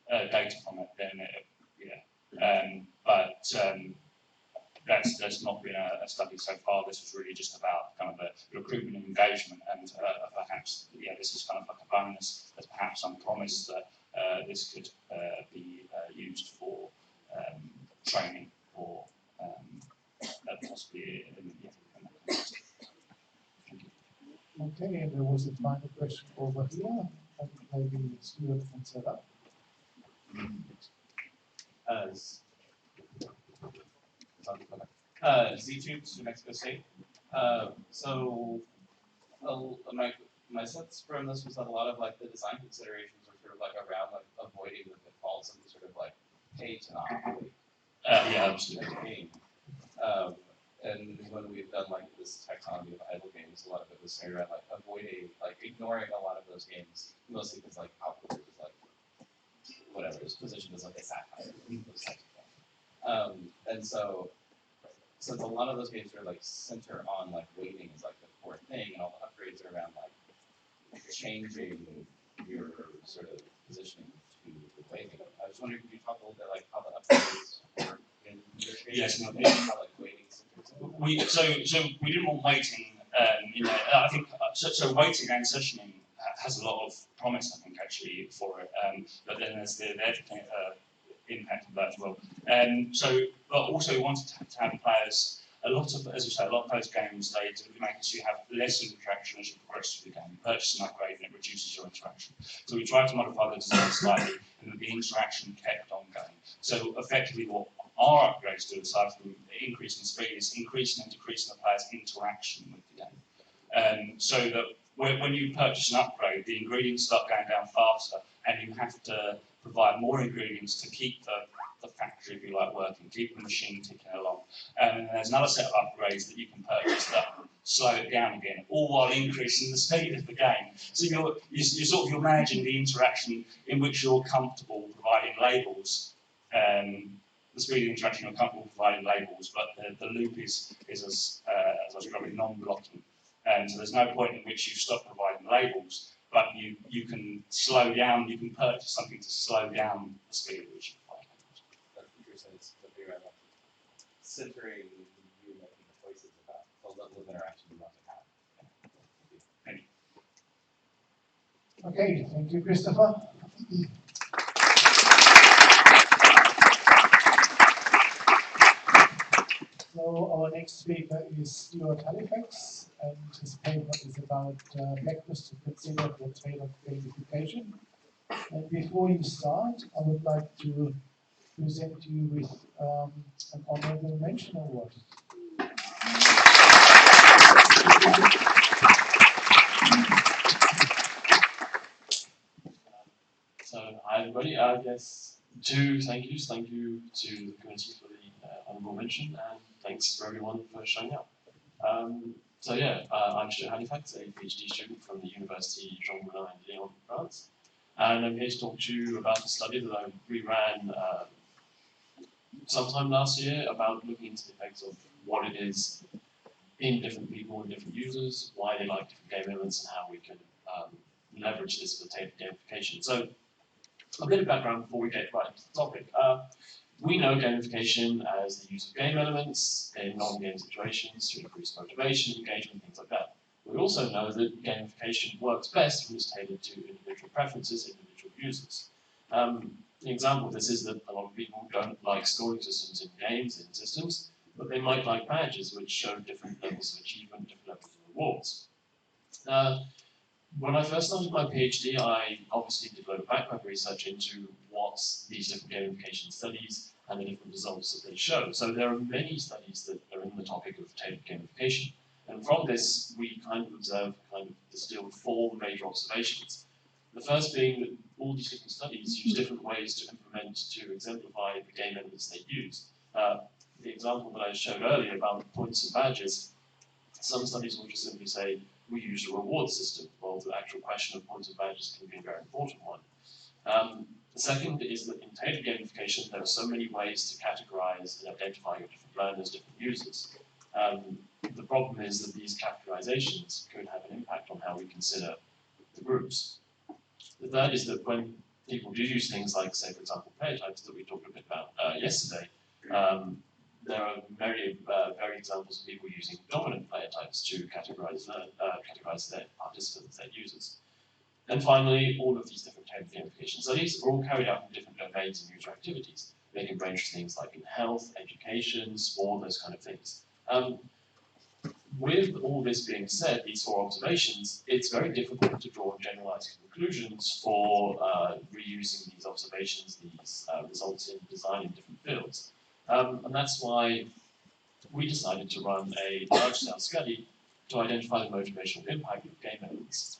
data from it, then that's not been a study so far. This was really just about kind of the recruitment and engagement, and perhaps this is kind of like a bonus. There's perhaps some promise that this could be used for training or possibly Okay, and there was a final question over here, and maybe Stuart can set up. Z-Tube to Mexico State. My sense from this was that a lot of like the design considerations were sort of like around like avoiding the pitfalls and sort of like pay to not avoid. absolutely. And when we've done like this taxonomy of idle games, a lot of it was centered around like avoiding, like ignoring a lot of those games, mostly because like Outward was like whatever, it's positioned as like a satire, those types of things. And so since a lot of those games are like center on like waiting is like the core thing, and all the upgrades are around like changing your sort of positioning to the waiting. I was wondering, could you talk a little bit like how the upgrades work in your game? Yes, how like waiting centers. We didn't want waiting. I think so. Waiting and sessioning has a lot of promise, I think, actually for it. But then there's the impact of that as well. But also we wanted to have players. A lot of, as you say, a lot of those games they make it so you have less interaction as you progress through the game. You purchase an upgrade and it reduces your interaction. So we tried to modify the design slightly, and that the interaction kept on going. So effectively what our upgrades do, aside from increasing speed, is increasing and decreasing the player's interaction with the game. So that when you purchase an upgrade, the ingredients start going down faster, and you have to provide more ingredients to keep the factory, if you like, working, keep the machine ticking along. And there's another set of upgrades that you can purchase that slow it down again, all while increasing the speed of the game. So you're managing the interaction in which you're comfortable providing labels. The speed of interaction you're comfortable providing labels, but the loop is as I was probably non-blocking. So there's no point in which you stop providing labels, but you can slow down, you can purchase something to slow down the speed at which you provide labels. That's interesting. It's the big about centering you making choices about the level of interaction you want to have. Thank you. Okay, thank you, Christopher. So our next speaker is Stuart Halifax, and his paper is about vectors to consider for tailored gamification. And before you start, I would like to present you with an honorable mention award. So hi everybody, I guess two thank yous. Thank you to the committee for the honourable mention, and thanks for everyone for showing up. I'm Stuart Halifax, a PhD student from the University Jean Moulin in Lyon, France. And I'm here to talk to you about a study that we ran sometime last year about looking into the effects of what it is in different people and different users, why they like different game elements, and how we can leverage this for tailored gamification. So a bit of background before we get right into the topic. We know gamification as the use of game elements in non-game situations to increase motivation, engagement, things like that. We also know that gamification works best when it's tailored to individual preferences, individual users. An example of this is that a lot of people don't like scoring systems in games, in systems, but they might like badges which show different levels of achievement, different levels of rewards. When I first started my PhD, I obviously did a lot of background research into what these different gamification studies and the different results that they show. So there are many studies that are in the topic of tailored gamification. And from this, we kind of distilled four major observations. The first being that all these different studies use different ways to implement, to exemplify the game elements they use. The example that I showed earlier about points and badges, some studies will just simply say, we use a reward system. Well, the actual question of points and badges can be a very important one. The second is that in tailored gamification, there are so many ways to categorize and identify your different learners, different users. The problem is that these categorizations could have an impact on how we consider the groups. The third is that when people do use things like, say, for example, player types that we talked a bit about yesterday, there are very examples of people using dominant player types to categorize their participants, their users. And finally, all of these different tailored gamification studies are all carried out in different domains and user activities. They can range from things like in health, education, sport, those kind of things. With all this being said, these four observations, it's very difficult to draw generalized conclusions for reusing these observations, these results in design in different fields. And that's why we decided to run a large-scale study to identify the motivational impact of game elements.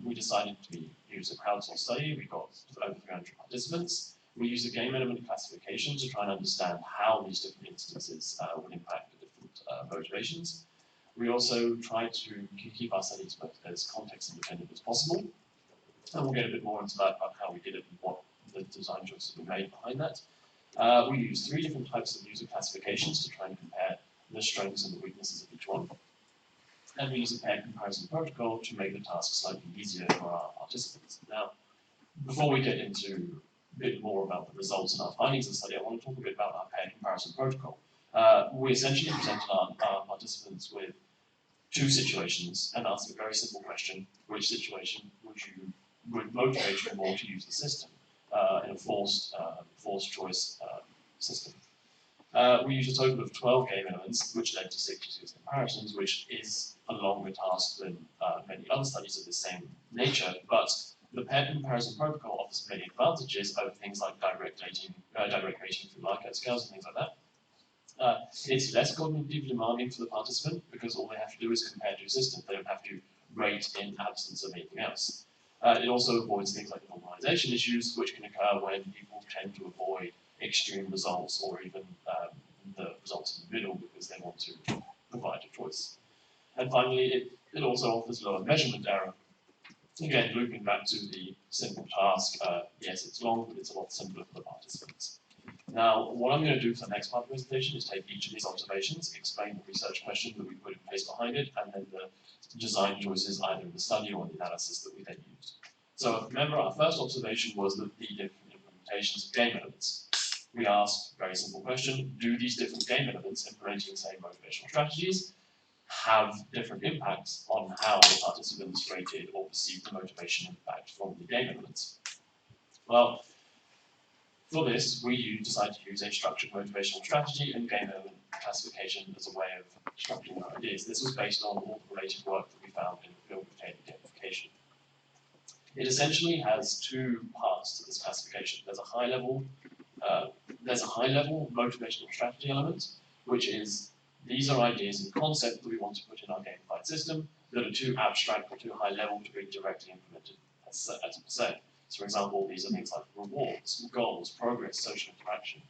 We decided to use a crowdsourced study. We got over 300 participants. We used a game element classification to try and understand how these different instances would impact the different motivations. We also tried to keep our studies as context independent as possible. And we'll get a bit more into that about how we did it and what the design choices we made behind that. We used 3 different types of user classifications to try and compare the strengths and the weaknesses of each one. And we used a paired comparison protocol to make the task slightly easier for our participants. Now, before we get into a bit more about the results and our findings of the study, I want to talk a bit about our paired comparison protocol. We essentially presented our participants with 2 situations and asked a very simple question: which situation would motivate you more to use the system in a forced choice system? We used a total of 12 game elements, which led to 66 comparisons, which is a longer task than many other studies of the same nature, but the paired comparison protocol offers many advantages over things like direct dating direct rating through Likert scales and things like that. It's less cognitively demanding for the participant because all they have to do is compare two systems. They don't have to rate in absence of anything else. It also avoids things like normalization issues, which can occur when people tend to avoid extreme results or even the results in the middle because they want to provide a choice. And finally, it also offers lower measurement error. Again, looping back to the simple task, yes, it's long, but it's a lot simpler for the participants. Now, what I'm going to do for the next part of the presentation is take each of these observations, explain the research question that we put in place behind it, and then the design choices either in the study or in the analysis that we then used. So remember, our first observation was that the different implementations of game elements. We asked a very simple question: do these different game elements implementing, say, motivational strategies have different impacts on how the participants rated or perceived the motivation impact from the game elements? Well, for this, we decided to use a structured motivational strategy and game element classification as a way of structuring our ideas. This was based on all the related work that we found in the field of data gamification. It essentially has two parts to this classification. There's a high level motivational strategy element, which is these are ideas and concepts that we want to put in our gamified system that are too abstract or too high level to be directly implemented as per se. So for example, these are things like rewards, goals, progress, social interaction.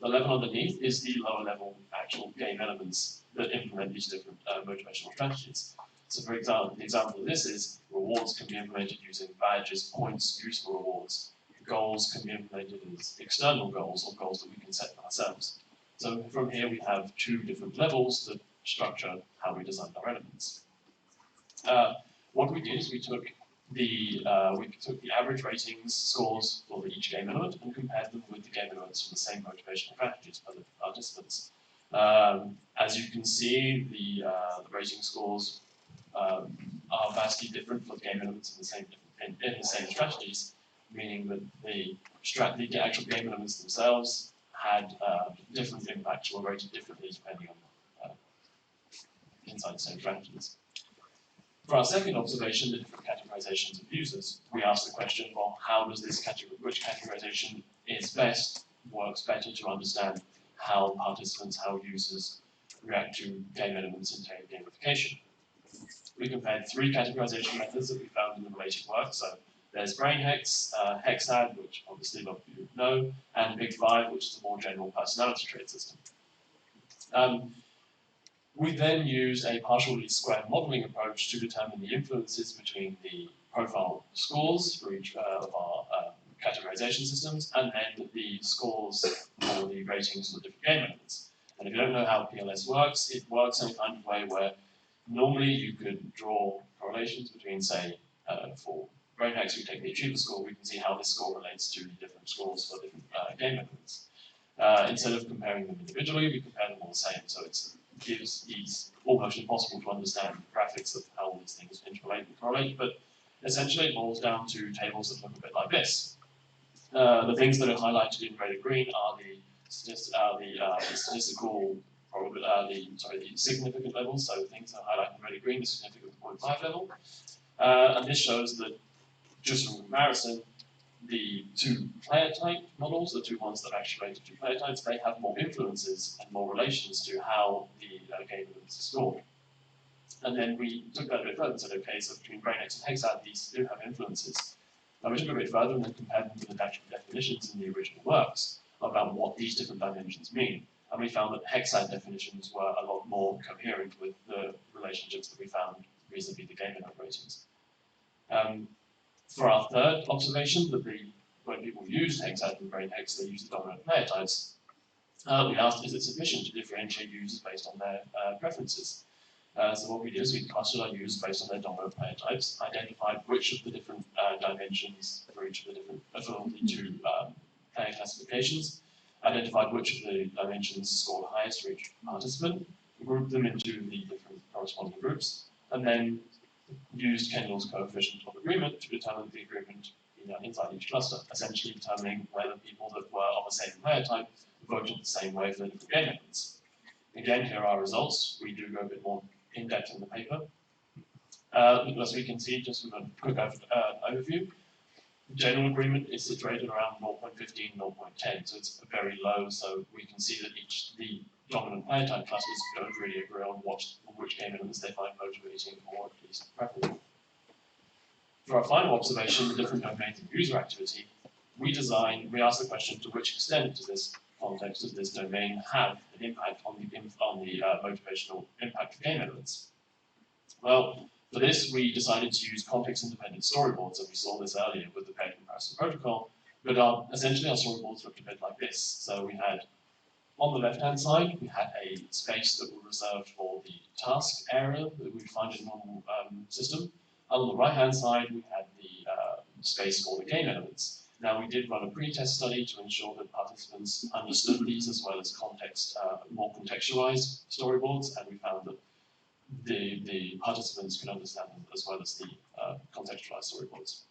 The level underneath is the lower level actual game elements that implement these different motivational strategies. So for example, the example of this is rewards can be implemented using badges, points, useful rewards. Goals can be implemented as external goals or goals that we can set for ourselves. So from here we have two different levels that structure how we design our elements. What we did is we took the average ratings scores for each game element and compared them with the game elements from the same motivational strategies for the participants. As you can see, the rating scores are vastly different for the game elements in the same strategies, meaning that the actual game elements themselves had different impacts or rated differently depending on inside the same strategies. For our second observation, the different categorizations of users, we asked the question, well, how does this which categorization works better to understand how participants, how users react to game elements in gamification? We compared three categorization methods that we found in the related work. So there's BrainHex, Hexad, which obviously a lot of you know, and Big Five, which is a more general personality trait system. We then used a partial least square modeling approach to determine the influences between the profile scores for each of our categorization systems, and then the scores for the ratings for the different game elements. And if you don't know how PLS works, it works in a kind of way where normally you could draw correlations between, say, for BrainHex, we take the achiever score, we can see how this score relates to the different scores for different game elements. Instead of comparing them individually, we compare them all the same, so it's almost impossible to understand the graphics of how all these things interrelate and correlate, but essentially it boils down to tables that look a bit like this. The things that are highlighted in red and green are the significant levels, so things that are highlighted in red and green, the significant 0.5 level. And this shows that, just from comparison, the two player type models, the two ones that actually rate the two player types, they have more influences and more relations to how the game elements are scored. And then we took that a bit further and said, okay, so between BrainHex and Hexad, these do have influences. And we took it a bit further and then compared them to the actual definitions in the original works about what these different dimensions mean. And we found that Hexad definitions were a lot more coherent with the relationships that we found vis-a-vis the game element ratings. For our third observation, that when people used Hexad and BrainHex, they used the dominant player types. We asked, is it sufficient to differentiate users based on their preferences? So what we did is we clustered our users based on their dominant player types, identified which of the different dimensions for each of the different two player classifications, identified which of the dimensions scored highest for each participant, grouped them into the different corresponding groups, and then used Kendall's coefficient of agreement to determine the agreement inside each cluster, essentially determining whether people that were of the same player type voted the same way for the different game elements. Again, here are our results. We do go a bit more in depth in the paper. As we can see, just with a quick overview, general agreement is situated around 0.15, 0.10, so it's very low. So we can see that the dominant player type clusters don't really agree on which game elements they find motivating or at least preferable. For our final observation, the different domains of user activity, we ask the question, to which extent does this context, does this domain have an impact on the motivational impact of game elements? Well, for this, we decided to use context-independent storyboards, and we saw this earlier with the pair comparison protocol, but essentially our storyboards looked a bit like this. So we had, on the left-hand side, we had a space that was reserved for the task area that we'd find in a normal system. And on the right-hand side, we had the space for the game elements. Now, we did run a pre-test study to ensure that participants understood these as well as more contextualized storyboards, and we found that the participants could understand them as well as the contextualized storyboards.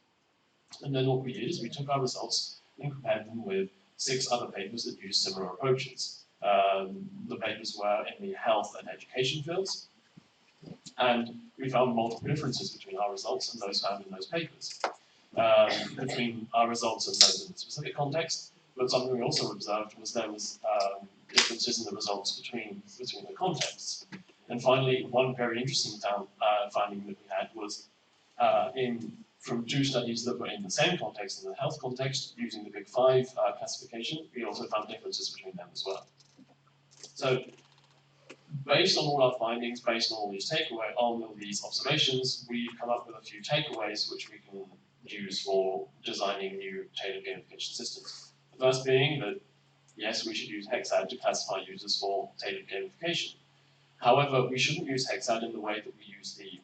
And then what we did is we took our results and compared them with 6 other papers that used similar approaches. The papers were in the health and education fields, and we found multiple differences between our results and those found in those papers. Between our results and those in the specific context, but something we also observed was there was differences in the results between the contexts. And finally, one very interesting finding that we had was from 2 studies that were in the same context, in the health context, using the Big 5 classification, we also found differences between them as well. So, based on all our findings, based on all these observations, we've come up with a few takeaways which we can use for designing new tailored gamification systems. The first being that, yes, we should use Hexad to classify users for tailored gamification. However, we shouldn't use Hexad in the way that we use the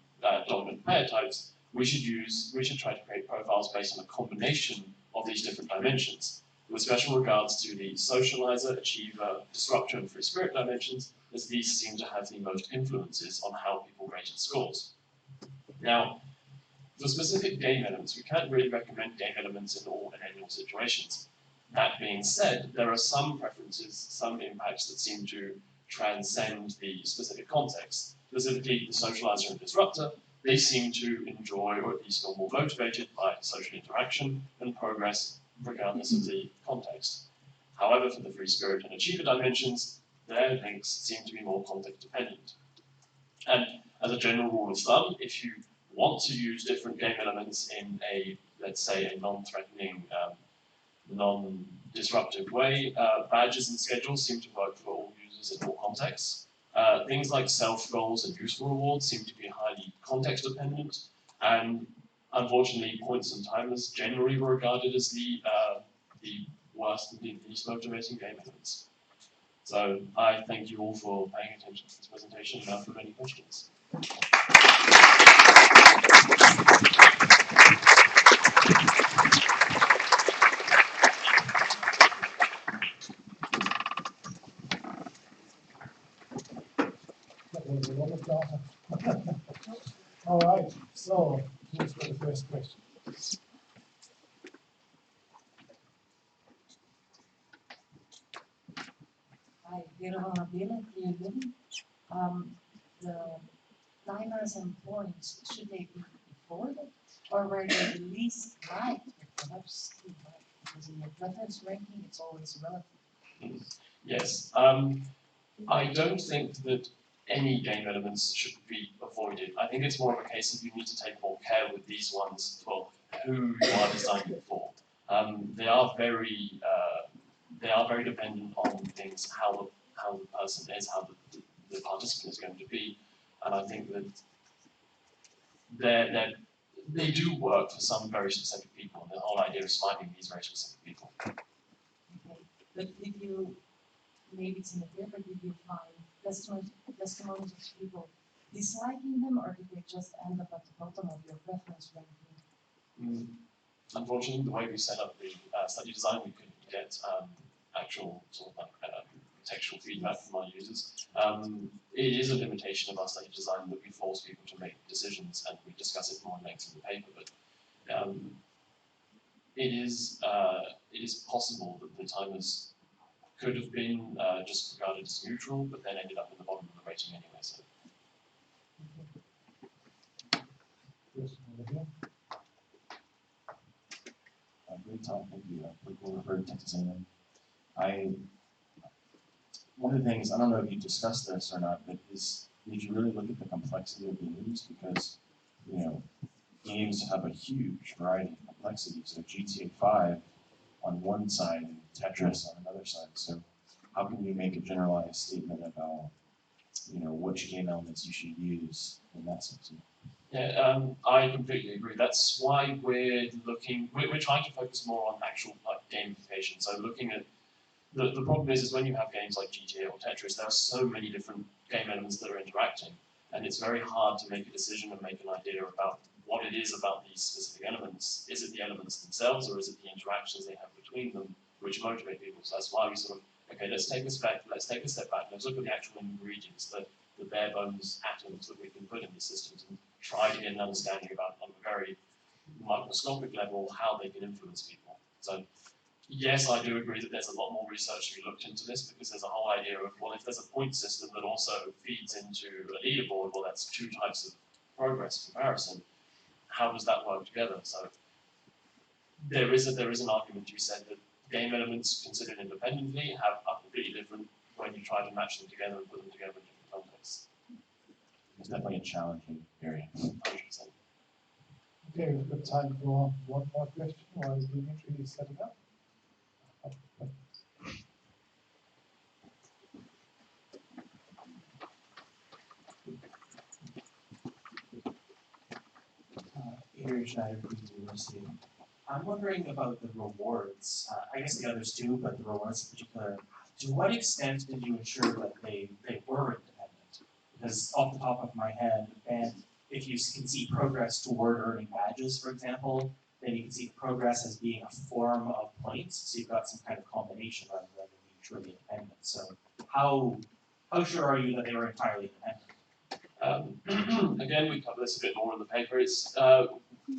dominant player types. We should try to create profiles based on a combination of these different dimensions, with special regards to the socializer, achiever, disruptor, and free spirit dimensions, as these seem to have the most influences on how people rated scores. Now, for specific game elements, we can't really recommend game elements in all and any situations. That being said, there are some preferences, some impacts that seem to transcend the specific context. Specifically, the socializer and disruptor, they seem to enjoy, or at least feel more motivated by social interaction and progress, regardless of the context. However, for the free spirit and achiever dimensions, their links seem to be more context dependent. And as a general rule of thumb, if you want to use different game elements in a, let's say, a non-threatening, non-disruptive way, badges and schedules seem to work for all users in all contexts. Things like self-goals and useful rewards seem to be highly context-dependent, and unfortunately, points and timers generally were regarded as the worst and the least motivating game elements. So I thank you all for paying attention to this presentation, and now for any questions. That was a lot of data. All right, so who's got the first question? Hi, Vera Mabela, Clear. The timers and points, should they be avoided, or were they the least liked, but perhaps too liked? Because in your preference ranking, it's always relative. Yes, I don't think that any game elements should be avoided. I think it's more of a case of you need to take more care with these ones for who you are designing it for. They are very dependent on things, how the person is, how the participant is going to be, and I think that they do work for some very specific people. And the whole idea is finding these very specific people. Okay, but did you, maybe it's in the paper, did you find testimonies of people disliking them, or did they just end up at the bottom of your preference ranking? Unfortunately, the way we set up the study design, we couldn't get actual sort of like textual feedback from our users. It is a limitation of our study design that we force people to make decisions, and we discuss it more in length in the paper. But it is possible that the timers could have been just regarded as neutral, but then ended up at the bottom of the rating anyway. So. Question over here. Great talk, thank you. Looking forward to Texas A&M. One of the things, I don't know if you discussed this or not, but did you really look at the complexity of games? Because, you know, games have a huge variety of complexity. So GTA 5 on one side and Tetris on another side. So how can you make a generalized statement about, you know, which game elements you should use in that sense? Yeah, I completely agree. That's why we're trying to focus more on actual like gamification. So looking at the problem is when you have games like GTA or Tetris, there are so many different game elements that are interacting, and it's very hard to make a decision and make an idea about what it is about these specific elements. Is it the elements themselves, or is it the interactions they have between them which motivate people? So that's why we sort of, okay, let's take a step back, let's look at the actual ingredients, the bare bones atoms that we can put in these systems, and try to get an understanding about, on a very microscopic level, how they can influence people. So yes, I do agree that there's a lot more research to be looked into this, because there's a whole idea of, well, if there's a point system that also feeds into a leaderboard, well, that's two types of progress comparison. How does that work together? So there is an argument, you said, that game elements considered independently are completely different when you try to match them together and put them together in different contexts. It's definitely a challenging area. 100%. Okay, we've got time for one more question while Dimitri is setting up. Adrian Schneider from the University. I'm wondering about the rewards. I guess the others do, but the rewards in particular. To what extent did you ensure that they were independent? Because off the top of my head, and if you can see progress toward earning badges, for example, then you can see progress as being a form of points. So you've got some kind of combination rather than being truly independent. So how sure are you that they were entirely independent? Again, we cover this a bit more in the paper. It's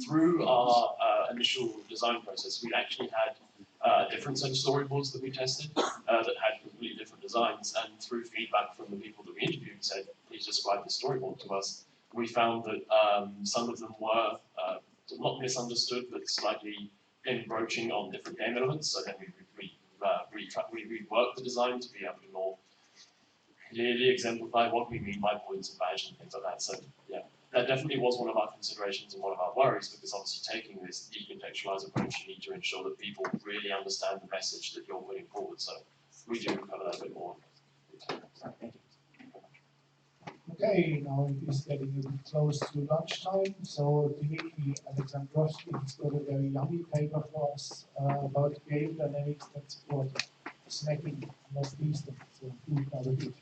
through our initial design process, we actually had a different set of storyboards that we tested that had completely different designs, and through feedback from the people that we interviewed said, please describe the storyboard to us. We found that some of them were not misunderstood, but slightly encroaching on different game elements. So then we reworked the design to be able to more clearly exemplify what we mean by points and badge and things like that. So yeah, that definitely was one of our considerations and one of our worries, because obviously taking this decontextualized approach, you need to ensure that people really understand the message that you're putting forward. So we do cover that a bit more. Okay, now it is getting a bit close to lunchtime, so Dimitri Alexandrovsky has got a very yummy paper for us about game dynamics that support snacking, not least of food navigation.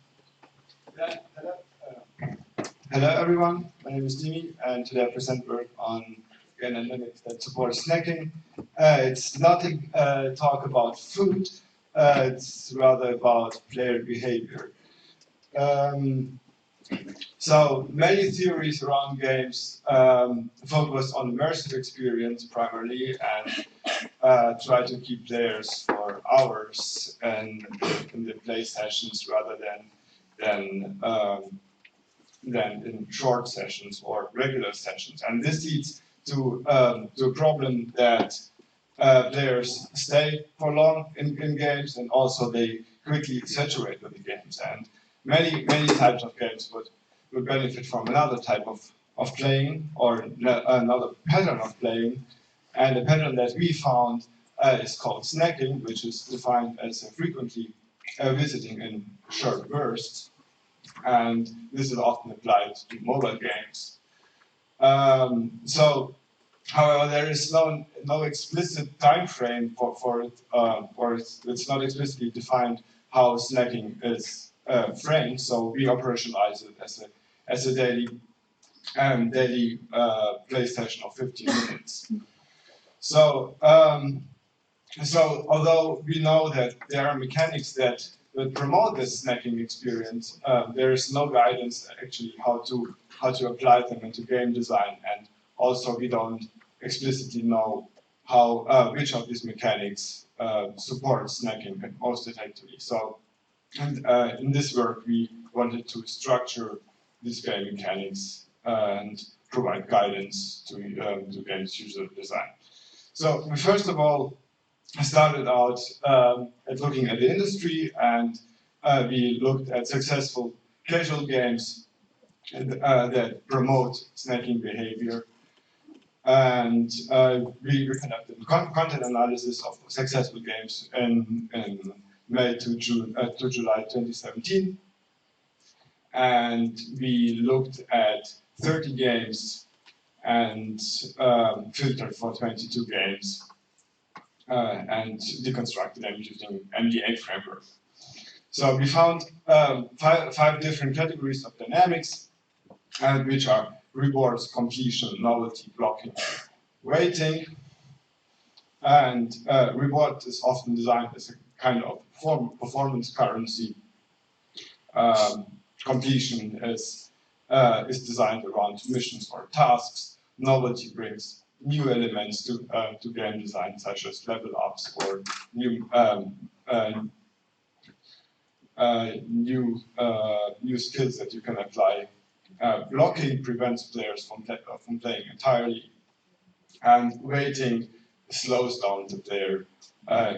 Hello everyone, my name is Dimi, and today I present work on game dynamics that support snacking. It's not a talk about food, it's rather about player behavior. So many theories around games focus on immersive experience primarily, and try to keep players for hours and in the play sessions rather than in short sessions or regular sessions. And this leads to a problem that players stay for long in games, and also they quickly saturate with the games. And many types of games would benefit from another type of playing, or another pattern of playing. And the pattern that we found is called snacking, which is defined as frequently visiting in short bursts. And this is often applied to mobile games. However, there is no explicit time frame for it, or it's not explicitly defined how snacking is framed. So we operationalize it as a daily play session of 15 minutes. So although we know that there are mechanics that promote this snacking experience, there is no guidance actually how to apply them into game design, and also we don't explicitly know how which of these mechanics support snacking most effectively. So, in this work we wanted to structure these game mechanics and provide guidance to games user design. So first of all, started out at looking at the industry, and we looked at successful casual games that promote snacking behavior. And we conducted content analysis of successful games in May to July 2017. And we looked at 30 games and filtered for 22 games and deconstructed them using MD8 framework. So we found five different categories of dynamics, which are rewards, completion, novelty, blocking, waiting. And reward is often designed as a kind of performance currency. Completion is designed around missions or tasks. Novelty brings new elements to game design, such as level ups or new skills that you can apply. Blocking prevents players from playing entirely, and waiting slows down the player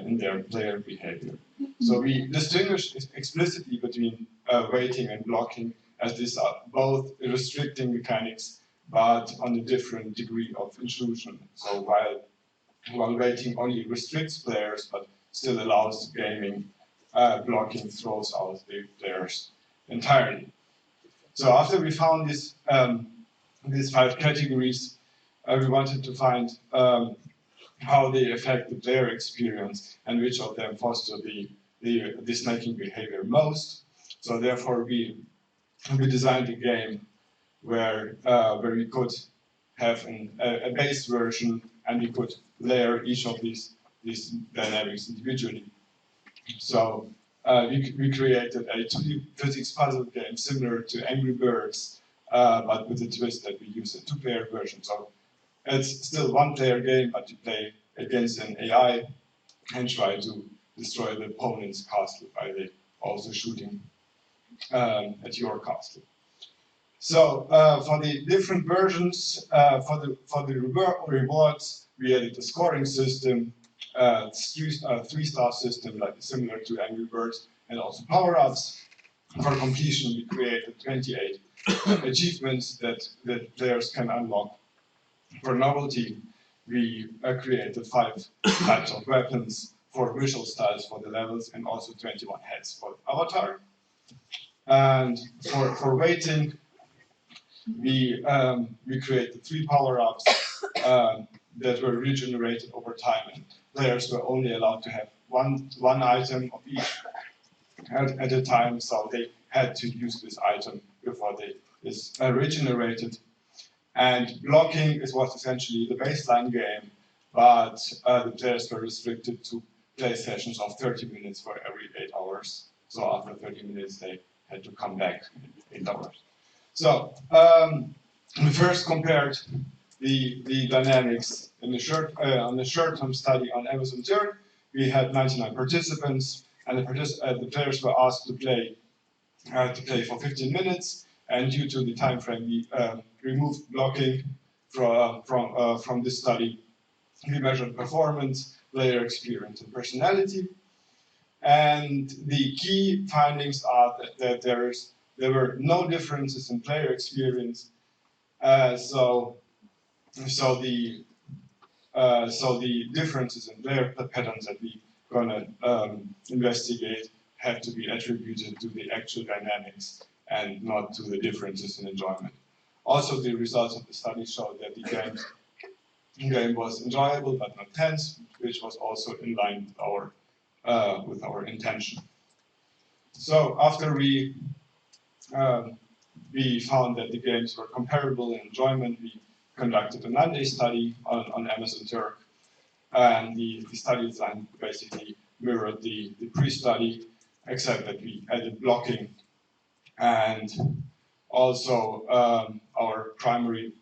in their player behavior. So we distinguish explicitly between waiting and blocking, as these are both restricting mechanics, but on a different degree of intrusion. So while waiting only restricts players, but still allows gaming, blocking throws out the players entirely. So after we found these five categories, we wanted to find how they affect the player experience and which of them foster the snacking behavior most. So therefore, we designed a game where we could have a base version, and we could layer each of these dynamics individually. So we created a 2D physics puzzle game similar to Angry Birds, but with a twist that we use a two-player version. So it's still one-player game, but you play against an AI and try to destroy the opponent's castle by also shooting at your castle. So for the different versions, for the rewards, we added a scoring system, three-star system, like similar to Angry Birds, and also power-ups. For completion, we created 28 achievements that players can unlock. For novelty, we created 5 types of weapons, 4 visual styles for the levels, and also 21 heads for the avatar. And for waiting, we created 3 power-ups that were regenerated over time, and players were only allowed to have one item of each at a time, so they had to use this item before it's regenerated. And blocking was essentially the baseline game, but the players were restricted to play sessions of 30 minutes for every 8 hours. So after 30 minutes, they had to come back in 8 hours. So we first compared the dynamics in on the short-term study on Amazon Turk. We had 99 participants, and the players were asked to play for 15 minutes. And due to the time frame, we removed blocking from this study. We measured performance, player experience, and personality. And the key findings are that there were no differences in player experience. So the differences in player patterns that we're gonna investigate have to be attributed to the actual dynamics and not to the differences in enjoyment. Also, the results of the study showed that the game was enjoyable but not tense, which was also in line with our intention. So after we found that the games were comparable in enjoyment, we conducted a 9-day study on Amazon Turk, and the study design basically mirrored the pre-study, except that we added blocking, and also our primary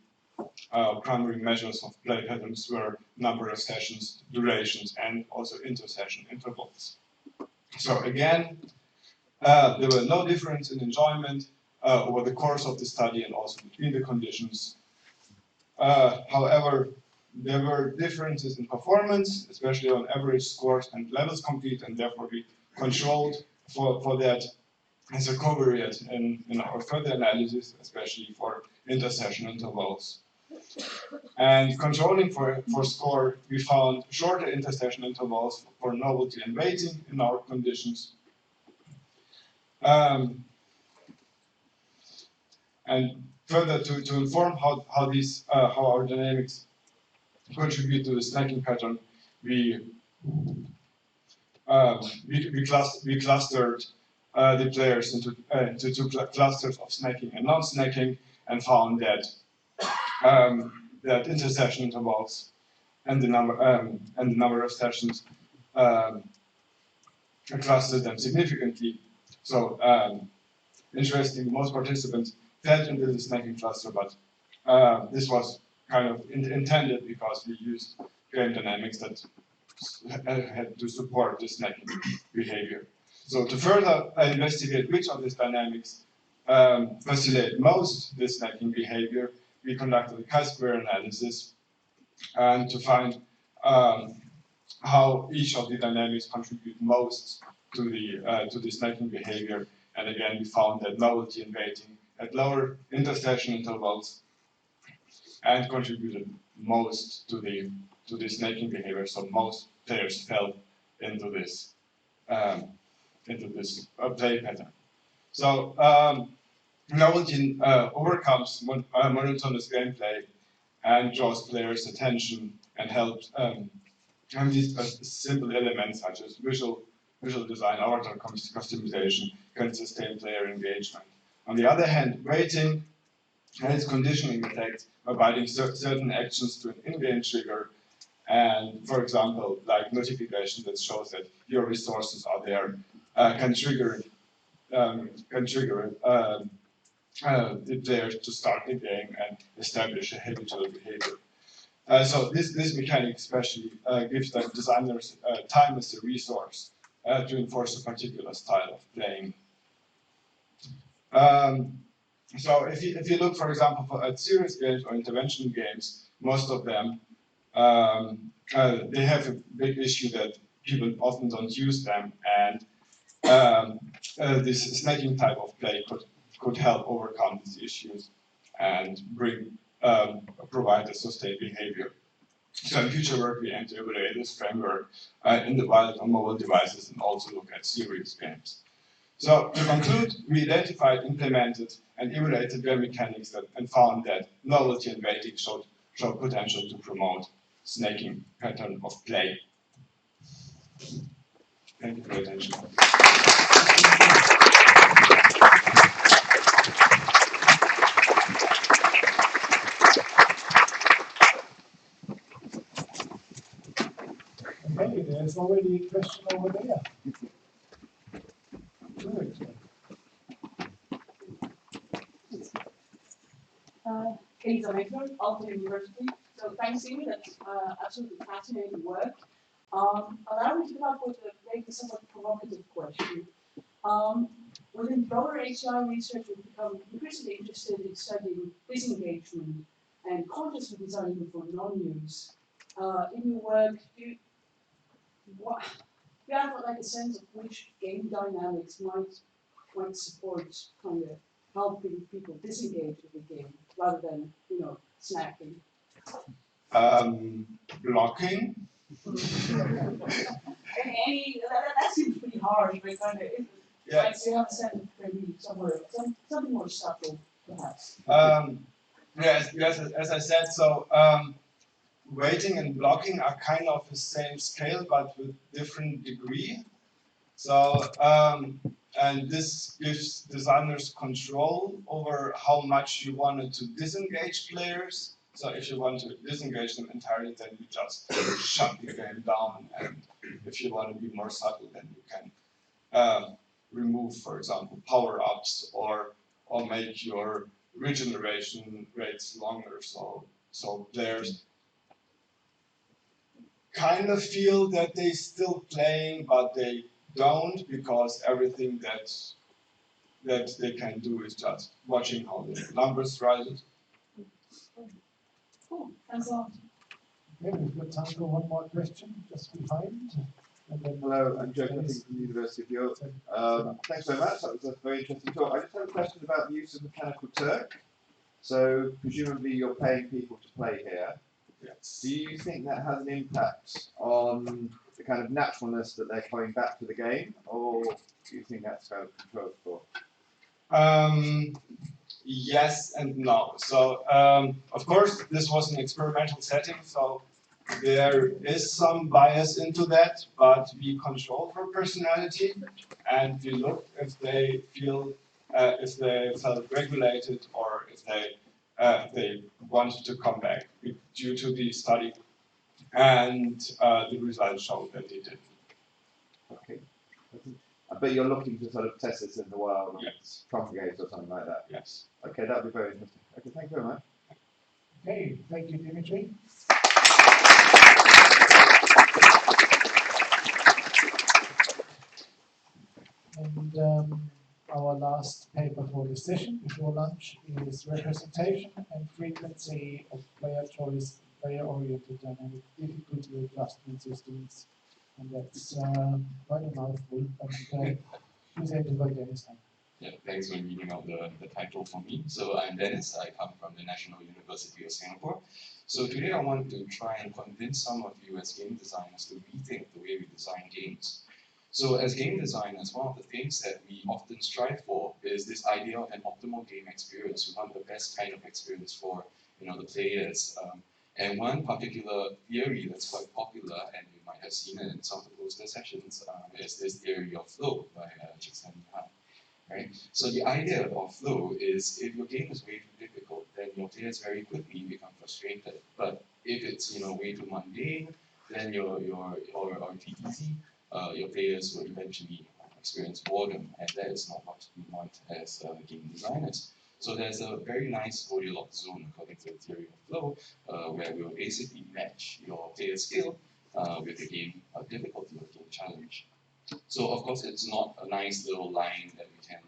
measures of play patterns were number of sessions, durations, and also inter-session intervals. So again, there were no difference in enjoyment over the course of the study and also between the conditions. However, there were differences in performance, especially on average scores and levels complete, and therefore we controlled for that as a covariate in our further analysis, especially for intersession intervals. And controlling for score, we found shorter intersession intervals for novelty and weighting in our conditions. And further to inform how our dynamics contribute to the snacking pattern, we clustered the players into two clusters of snacking and non-snacking, and found that that intersession intervals and the number of sessions clustered them significantly. So interestingly, most participants fell into the snacking cluster, but this was kind of intended because we used game dynamics that had to support the snacking behavior. So to further investigate which of these dynamics facilitate most the snacking behavior, we conducted a chi-square analysis and to find how each of the dynamics contribute most to the snacking behavior. And again, we found that novelty and weighting at lower intersession intervals and contributed most to the snacking behavior. So most players fell into this play pattern. So novelty overcomes monotonous gameplay and draws players' attention and helps. And these simple elements such as visual design, avatar customization can sustain player engagement. On the other hand, weighting has conditioning effects by binding certain actions to an in-game trigger, and for example, like notification that shows that your resources are there can trigger the player to start the game and establish a habitual behavior. So this mechanic especially gives the designers time as a resource to enforce a particular style of playing. So if you look, for example, at serious games or intervention games, most of them they have a big issue that people often don't use them, and this snacking type of play could help overcome these issues and provide a sustained behavior. So in future work, we aim to evaluate this framework in the wild on mobile devices and also look at serious games. So to conclude, we identified, implemented, and evaluated game mechanics and found that novelty and weighting showed potential to promote snacking pattern of play. Thank you for your attention. Okay, there's already a question over there. Good. Elisa Meckler, Aalto University. So thanks, Amy, that's absolutely fascinating work. Allow me to come up with a somewhat provocative question. Within broader HCI research, we've become increasingly interested in studying disengagement and consciously designing for non-use. In your work, do you have like a sense of which game dynamics might support kind of helping people disengage with the game rather than, snacking? Blocking. Any that seems pretty harsh, but kind of like you have a sense of maybe somewhere something more subtle, perhaps. Yes, as I said, so weighting and blocking are kind of the same scale, but with different degree. So and this gives designers control over how much you wanted to disengage players. So if you want to disengage them entirely, then you just shut the game down. And if you want to be more subtle, then you can remove, for example, power-ups or make your regeneration rates longer. So players kind of feel that they still playing, but they don't, because everything that they can do is just watching how the numbers rise. Cool, thanks a lot. Okay, we've got time for one more question just behind. And then Hello, I'm Joe Cutting from the University of York. Thanks very much. That was a very interesting talk. I just have a question about the use of Mechanical Turk. So presumably you're paying people to play here. Yes. Do you think that has an impact on the kind of naturalness that they're coming back to the game, or do you think that's kind of controlled for? Yes and no. So, of course, this was an experimental setting, so there is some bias into that, but we control for personality, and we look if they feel, if they felt regulated, or if they wanted to come back due to the study, and the results showed that they did. Okay. But you're looking to sort of test this in the wild, yes, propagate or something like that. Yes. Okay, that would be very interesting. Okay, thank you very much. Okay, thank you, Dimitri. And our last paper for this session before lunch is representation and frequency of player choice, player-oriented dynamic difficulty adjustment systems. And that's quite a mouthful, but presented by Dennis. Yeah, thanks for reading out the title for me. So I'm Dennis, I come from the National University of Singapore. So today I want to try and convince some of you as game designers to rethink the way we design games. So as game designers, one of the things that we often strive for is this idea of an optimal game experience. We want the best kind of experience for the players. And one particular theory that's quite popular, and you might have seen it in some of the poster sessions, is this theory of flow by Csikszentmihalyi. Right? So the idea of flow is if your game is way too difficult, then your players very quickly become frustrated. But if it's way too mundane, then or too easy, your players will eventually experience boredom, and that is not what we want as game designers. So there's a very nice Goldilocks zone according to the theory of flow, where we'll basically match your player's skill with the game difficulty or game challenge. So of course it's not a nice little line that we can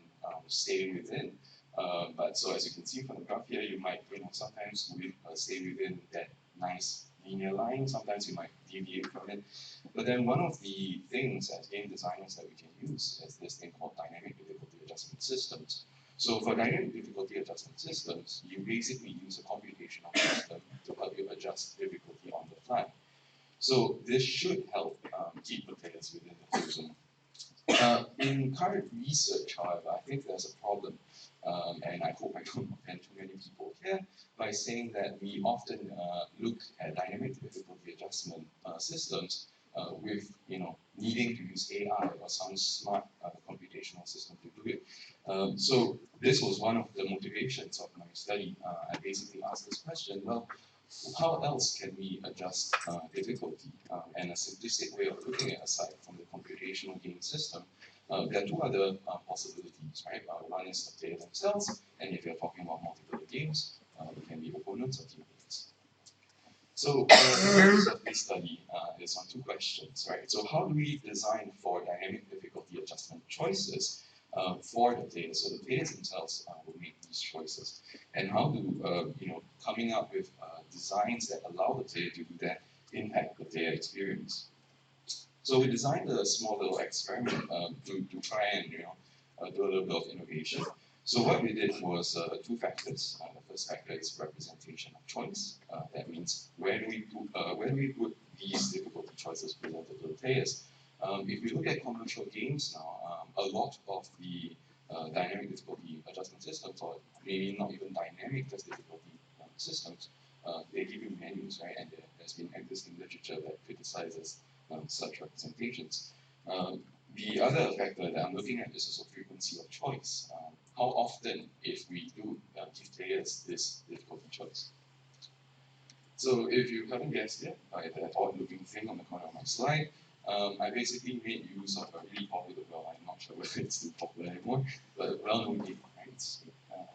stay within, but so as you can see from the graph here, you might sometimes stay within that nice linear line, sometimes you might deviate from it. But then one of the things as game designers that we can use is this thing called dynamic difficulty adjustment systems. So for dynamic difficulty adjustment systems, you basically use a computational system to help you adjust difficulty on the fly. So this should help keep the players within the flow zone. In current research, however, I think there's a problem, and I hope I don't offend too many people here by saying that we often look at dynamic difficulty adjustment systems with needing to use AI or some smart computational system to do it. So this was one of the motivations of my study. I basically asked this question: well, how else can we adjust difficulty? And a simplistic way of looking at, aside from the computational game system, there are two other possibilities, right? One is the player themselves, and if you're talking about multiplayer games, it can be opponents or teammates. So the purpose of this study is on two questions, right? So how do we design for dynamic difficulty adjustment choices for the players? So the players themselves will make these choices, and how do coming up with designs that allow the player to do that impact the player experience? So we designed a small little experiment to try and do a little bit of innovation. So what we did was two factors. The first factor is representation of choice. That means where do we put these difficulty choices presented to the players? If we look at commercial games now, a lot of the dynamic difficulty adjustment systems, or maybe not even dynamic, just difficulty systems, they give you menus, right? And there's been existing literature that criticizes such representations. The other factor that I'm looking at is also frequency of choice. How often, if we do give players this difficulty choice? So if you haven't guessed yet by that odd-looking thing on the corner of my slide, I basically made use of a really popular, well, I'm not sure whether it's still popular anymore, but a well-known game, right?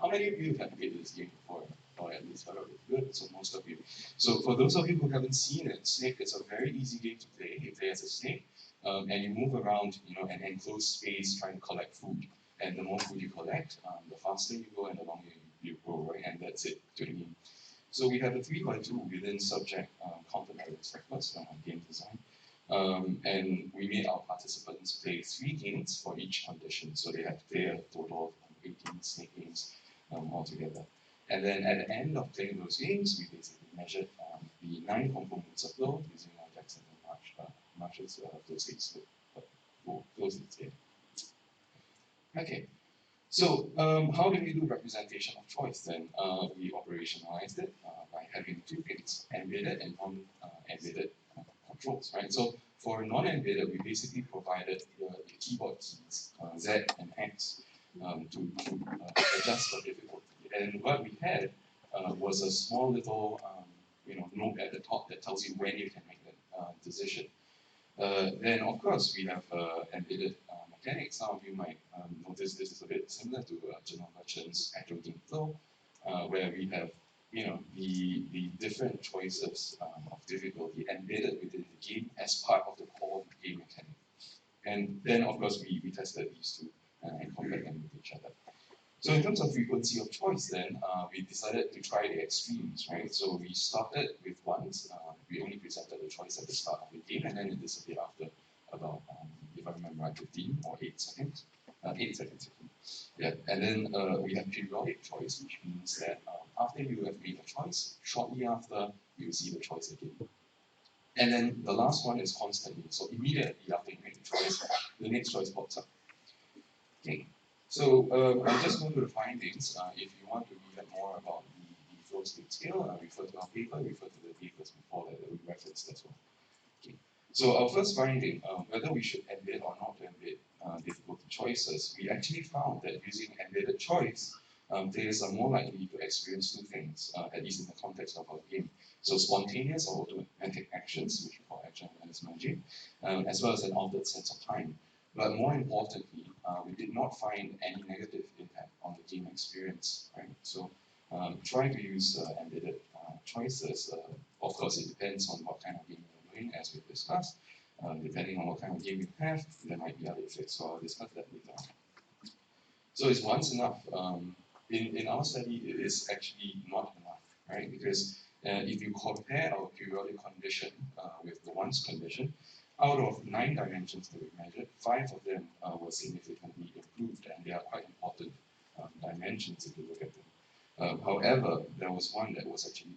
How many of you have played this game before? Or at least heard of it? Good, so most of you. So for those of you who haven't seen it, Snake is a very easy game to play. You play as a snake, and you move around, an enclosed space trying to collect food. And the more food you collect, the faster you go and the longer you grow, right? And that's it to the game. So we have a 3x2 within subject content areas first game design. And we made our participants play 3 games for each condition. So they had to play a total of 18 snake games altogether. And then at the end of playing those games, we basically measured the 9 components of flow using our Jackson and Marshall's flow states here. Okay, so how do we do representation of choice then? We operationalized it by having 2 things, embedded and non-embedded controls, right? So for non-embedded, we basically provided the keyboard keys, Z and X, to adjust for difficulty. And what we had was a small little note at the top that tells you when you can make that decision. Then of course we have embedded mechanics. Some of you might notice this is a bit similar to General Merchant's actual game flow, where we have the different choices of difficulty embedded within the game as part of the core game mechanic. And then of course we tested these two and compared them with each other. So in terms of frequency of choice then, we decided to try the extremes, right? So we started with ones, we only presented the choice at the start of the game, and then it disappeared after about, if I remember right, 15 or 8 seconds. 8 seconds. Yeah, and then we have periodic choice, which means that after you have made a choice, shortly after, you see the choice again. And then the last one is constantly, so immediately after you make the choice, the next choice pops up. Okay. So I'll just go to the findings. If you want to read more about the flow state scale, refer to our paper, refer to the papers before that we referenced as well. Okay. So our first finding, whether we should embed or not embed difficulty choices, we actually found that using embedded choice, players are more likely to experience 2 things, at least in the context of our game. So spontaneous or automatic actions, which we call action awareness managing, as well as an altered sense of time. But more importantly, we did not find any negative impact on the game experience, right? So try to use embedded choices. Of course, it depends on what kind of game you're doing, as we discussed. Depending on what kind of game you have, there might be other effects, so I'll discuss that later on. So is once enough? In our study, it is actually not enough, right? Because if you compare our periodic condition with the once condition, out of 9 dimensions that we measured, 5 of them were significantly improved, and they are quite important dimensions if you look at them. However, there was one that was actually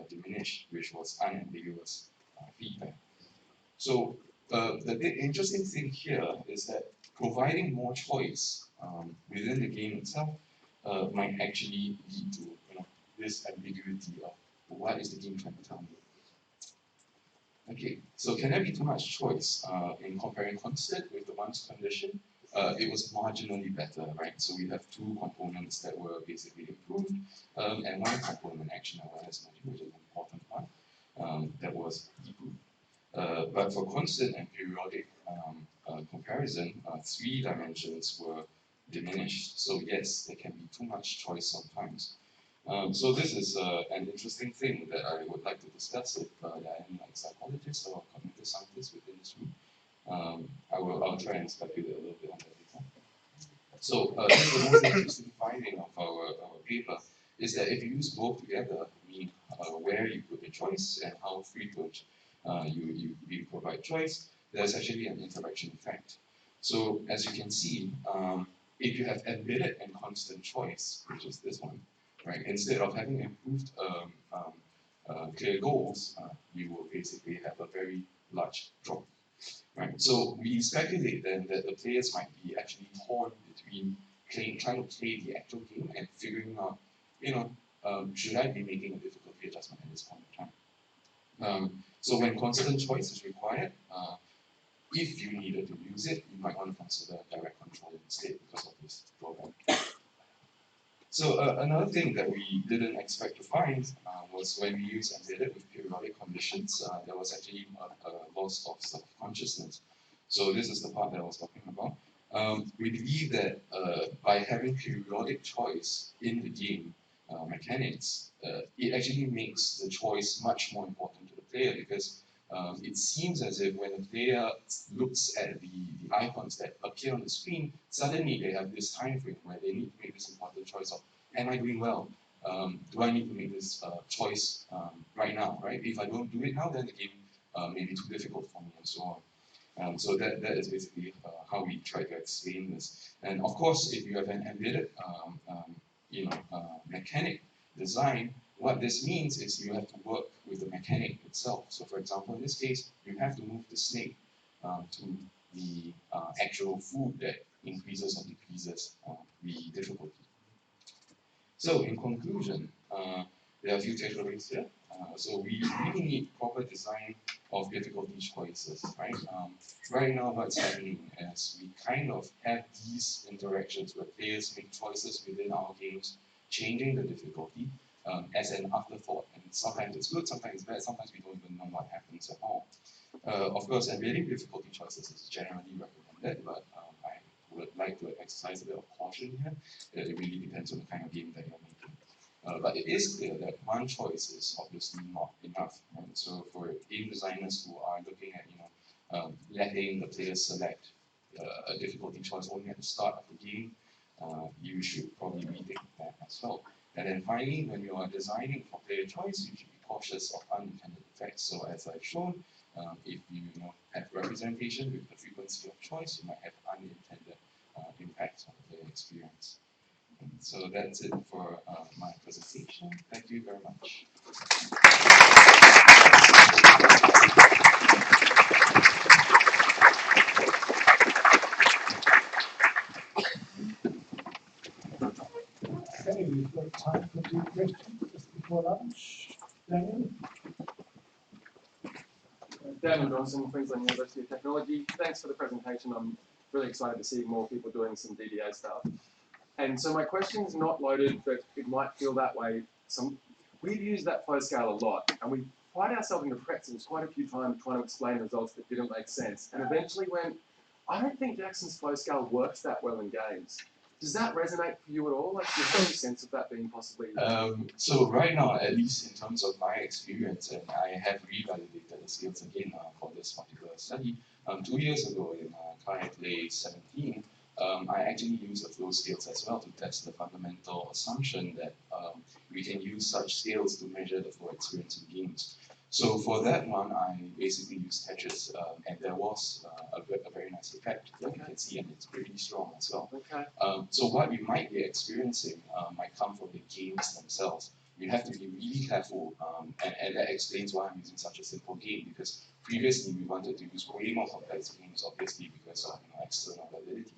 diminished, which was unambiguous feedback. So the interesting thing here is that providing more choice within the game itself might actually lead to this ambiguity of what is the game trying to tell me. Okay, so can there be too much choice in comparing constant with the once condition? It was marginally better, right? So we have 2 components that were basically improved, and 1 component, action awareness, which is an important one, that was improved. But for constant and periodic comparison, 3 dimensions were diminished. So yes, there can be too much choice sometimes. So this is an interesting thing that I would like to discuss if there are any psychologists or cognitive scientists within this room. I'll try and speculate a little bit on that later. So this is the most interesting finding of our paper is that if you use both together, meaning where you put the choice and how frequent you provide choice, there's actually an interaction effect. So as you can see, if you have embedded and constant choice, which is this one, right? Instead of having improved clear goals, you will basically have a very large drop, right? So we speculate then that the players might be actually torn between trying to play the actual game and figuring out, should I be making a difficulty adjustment at this point in time? So when constant choice is required, if you needed to use it, you might want to consider direct control instead because of this drawback. So another thing that we didn't expect to find was when we used embedded with periodic conditions, there was actually a loss of self-consciousness. So this is the part that I was talking about. We believe that by having periodic choice in the game mechanics, it actually makes the choice much more important to the player because it seems as if when the player looks at the icons that appear on the screen, suddenly they have this time frame where they need to make this important choice of, am I doing well? do I need to make this choice right now, right? If I don't do it now, then the game may be too difficult for me and so on. So that is basically how we try to explain this. And of course, if you have an embedded mechanic design, what this means is you have to work with the mechanic itself. So for example, in this case, you have to move the snake to the actual food that increases or decreases the difficulty. So in conclusion, there are a few takeaways here. So we really need proper design of difficulty choices, right? Right now what's happening is we kind of have these interactions where players make choices within our games, changing the difficulty as an afterthought. And sometimes it's good, sometimes it's bad, sometimes we don't even know what happens at all. Of course, embedding difficulty choices is generally recommended, but I would like to exercise a bit of caution here. It really depends on the kind of game that you're making. But it is clear that one choice is obviously not enough. And so for game designers who are looking at letting the players select a difficulty choice only at the start of the game, you should probably rethink that as well. And then finally, when you are designing for player choice, you should be cautious of unintended effects. So as I've shown, if you have representation with the frequency of choice, you might have unintended impacts on the player experience. And so that's it for my presentation. Thank you very much. Okay, we've got time for 2 questions just before lunch. Daniel? Daniel Johnson, Queensland University of Technology. Thanks for the presentation. I'm really excited to see more people doing some DDA stuff. And so my question is not loaded, but it might feel that way. We've used that flow scale a lot, and we find ourselves into pretzels quite a few times trying to explain results that didn't make sense. And eventually went, I don't think Jackson's flow scale works that well in games. Does that resonate for you at all? Like, do you have any sense of that being possibly? So right now, at least in terms of my experience, and I have revalidated the skills again for this particular study. 2 years ago in Kai Play 17, I actually used the flow scales as well to test the fundamental assumption that we can use such scales to measure the flow experience in games. So for that one, I basically used Tetris, and there was a very nice effect that you can see, and it's pretty strong as well. Okay. So what you might be experiencing might come from the games themselves. You have to be really careful, and that explains why I'm using such a simple game, because previously we wanted to use way more complex games, obviously because of external validity.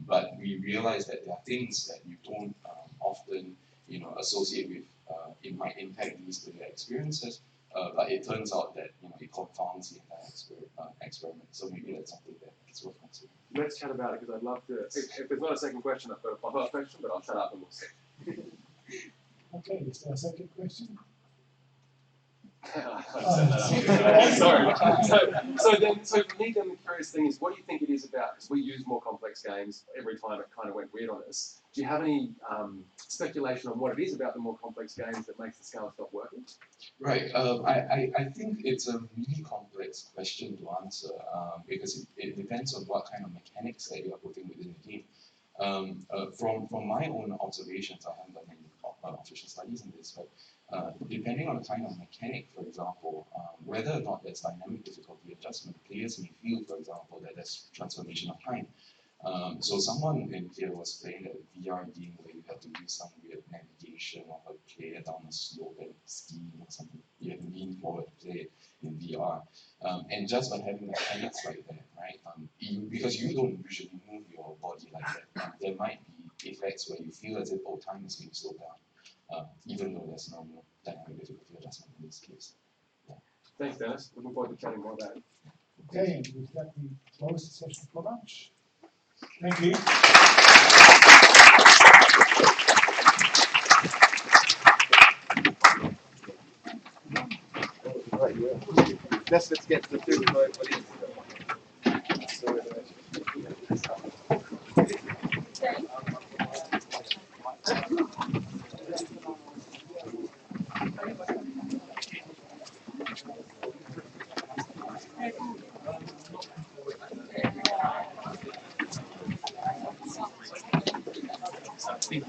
But we realized that there are things that you don't often associate with, it might impact these player experiences. But it turns out that it confounds the entire experiment. So maybe that's something that is worth considering. Let's chat about it, because I'd love to. If there's not a second question, I've got a follow-up question, but I'll shut up and we'll see. Okay, is there a second question? Sorry. So for me, then the curious thing is, what do you think it is about? Because we use more complex games every time. It kind of went weird on us. Do you have any speculation on what it is about the more complex games that makes the scale stop working? Right. I think it's a really complex question to answer because it depends on what kind of mechanics that you are putting within the game. From my own observations, I haven't done any official studies in this, but depending on the kind of mechanic, for example, whether or not there's dynamic difficulty adjustment, players may feel, for example, that there's transformation of time. So someone in here was playing a VR game where you have to do some weird navigation of a player down a slope and skiing or something. You have to lean forward to play it in VR. And just by having mechanics like that, right? Because you don't usually move your body like that, there might be effects where you feel as if, oh, time is being slowed down, even though there's no dynamic difficulty adjustment in this case. Yeah. Thanks, Dennis. Looking forward to chatting more about it. Okay, and with that, we close the session for lunch. Thank you. Let's get to the food. Yeah.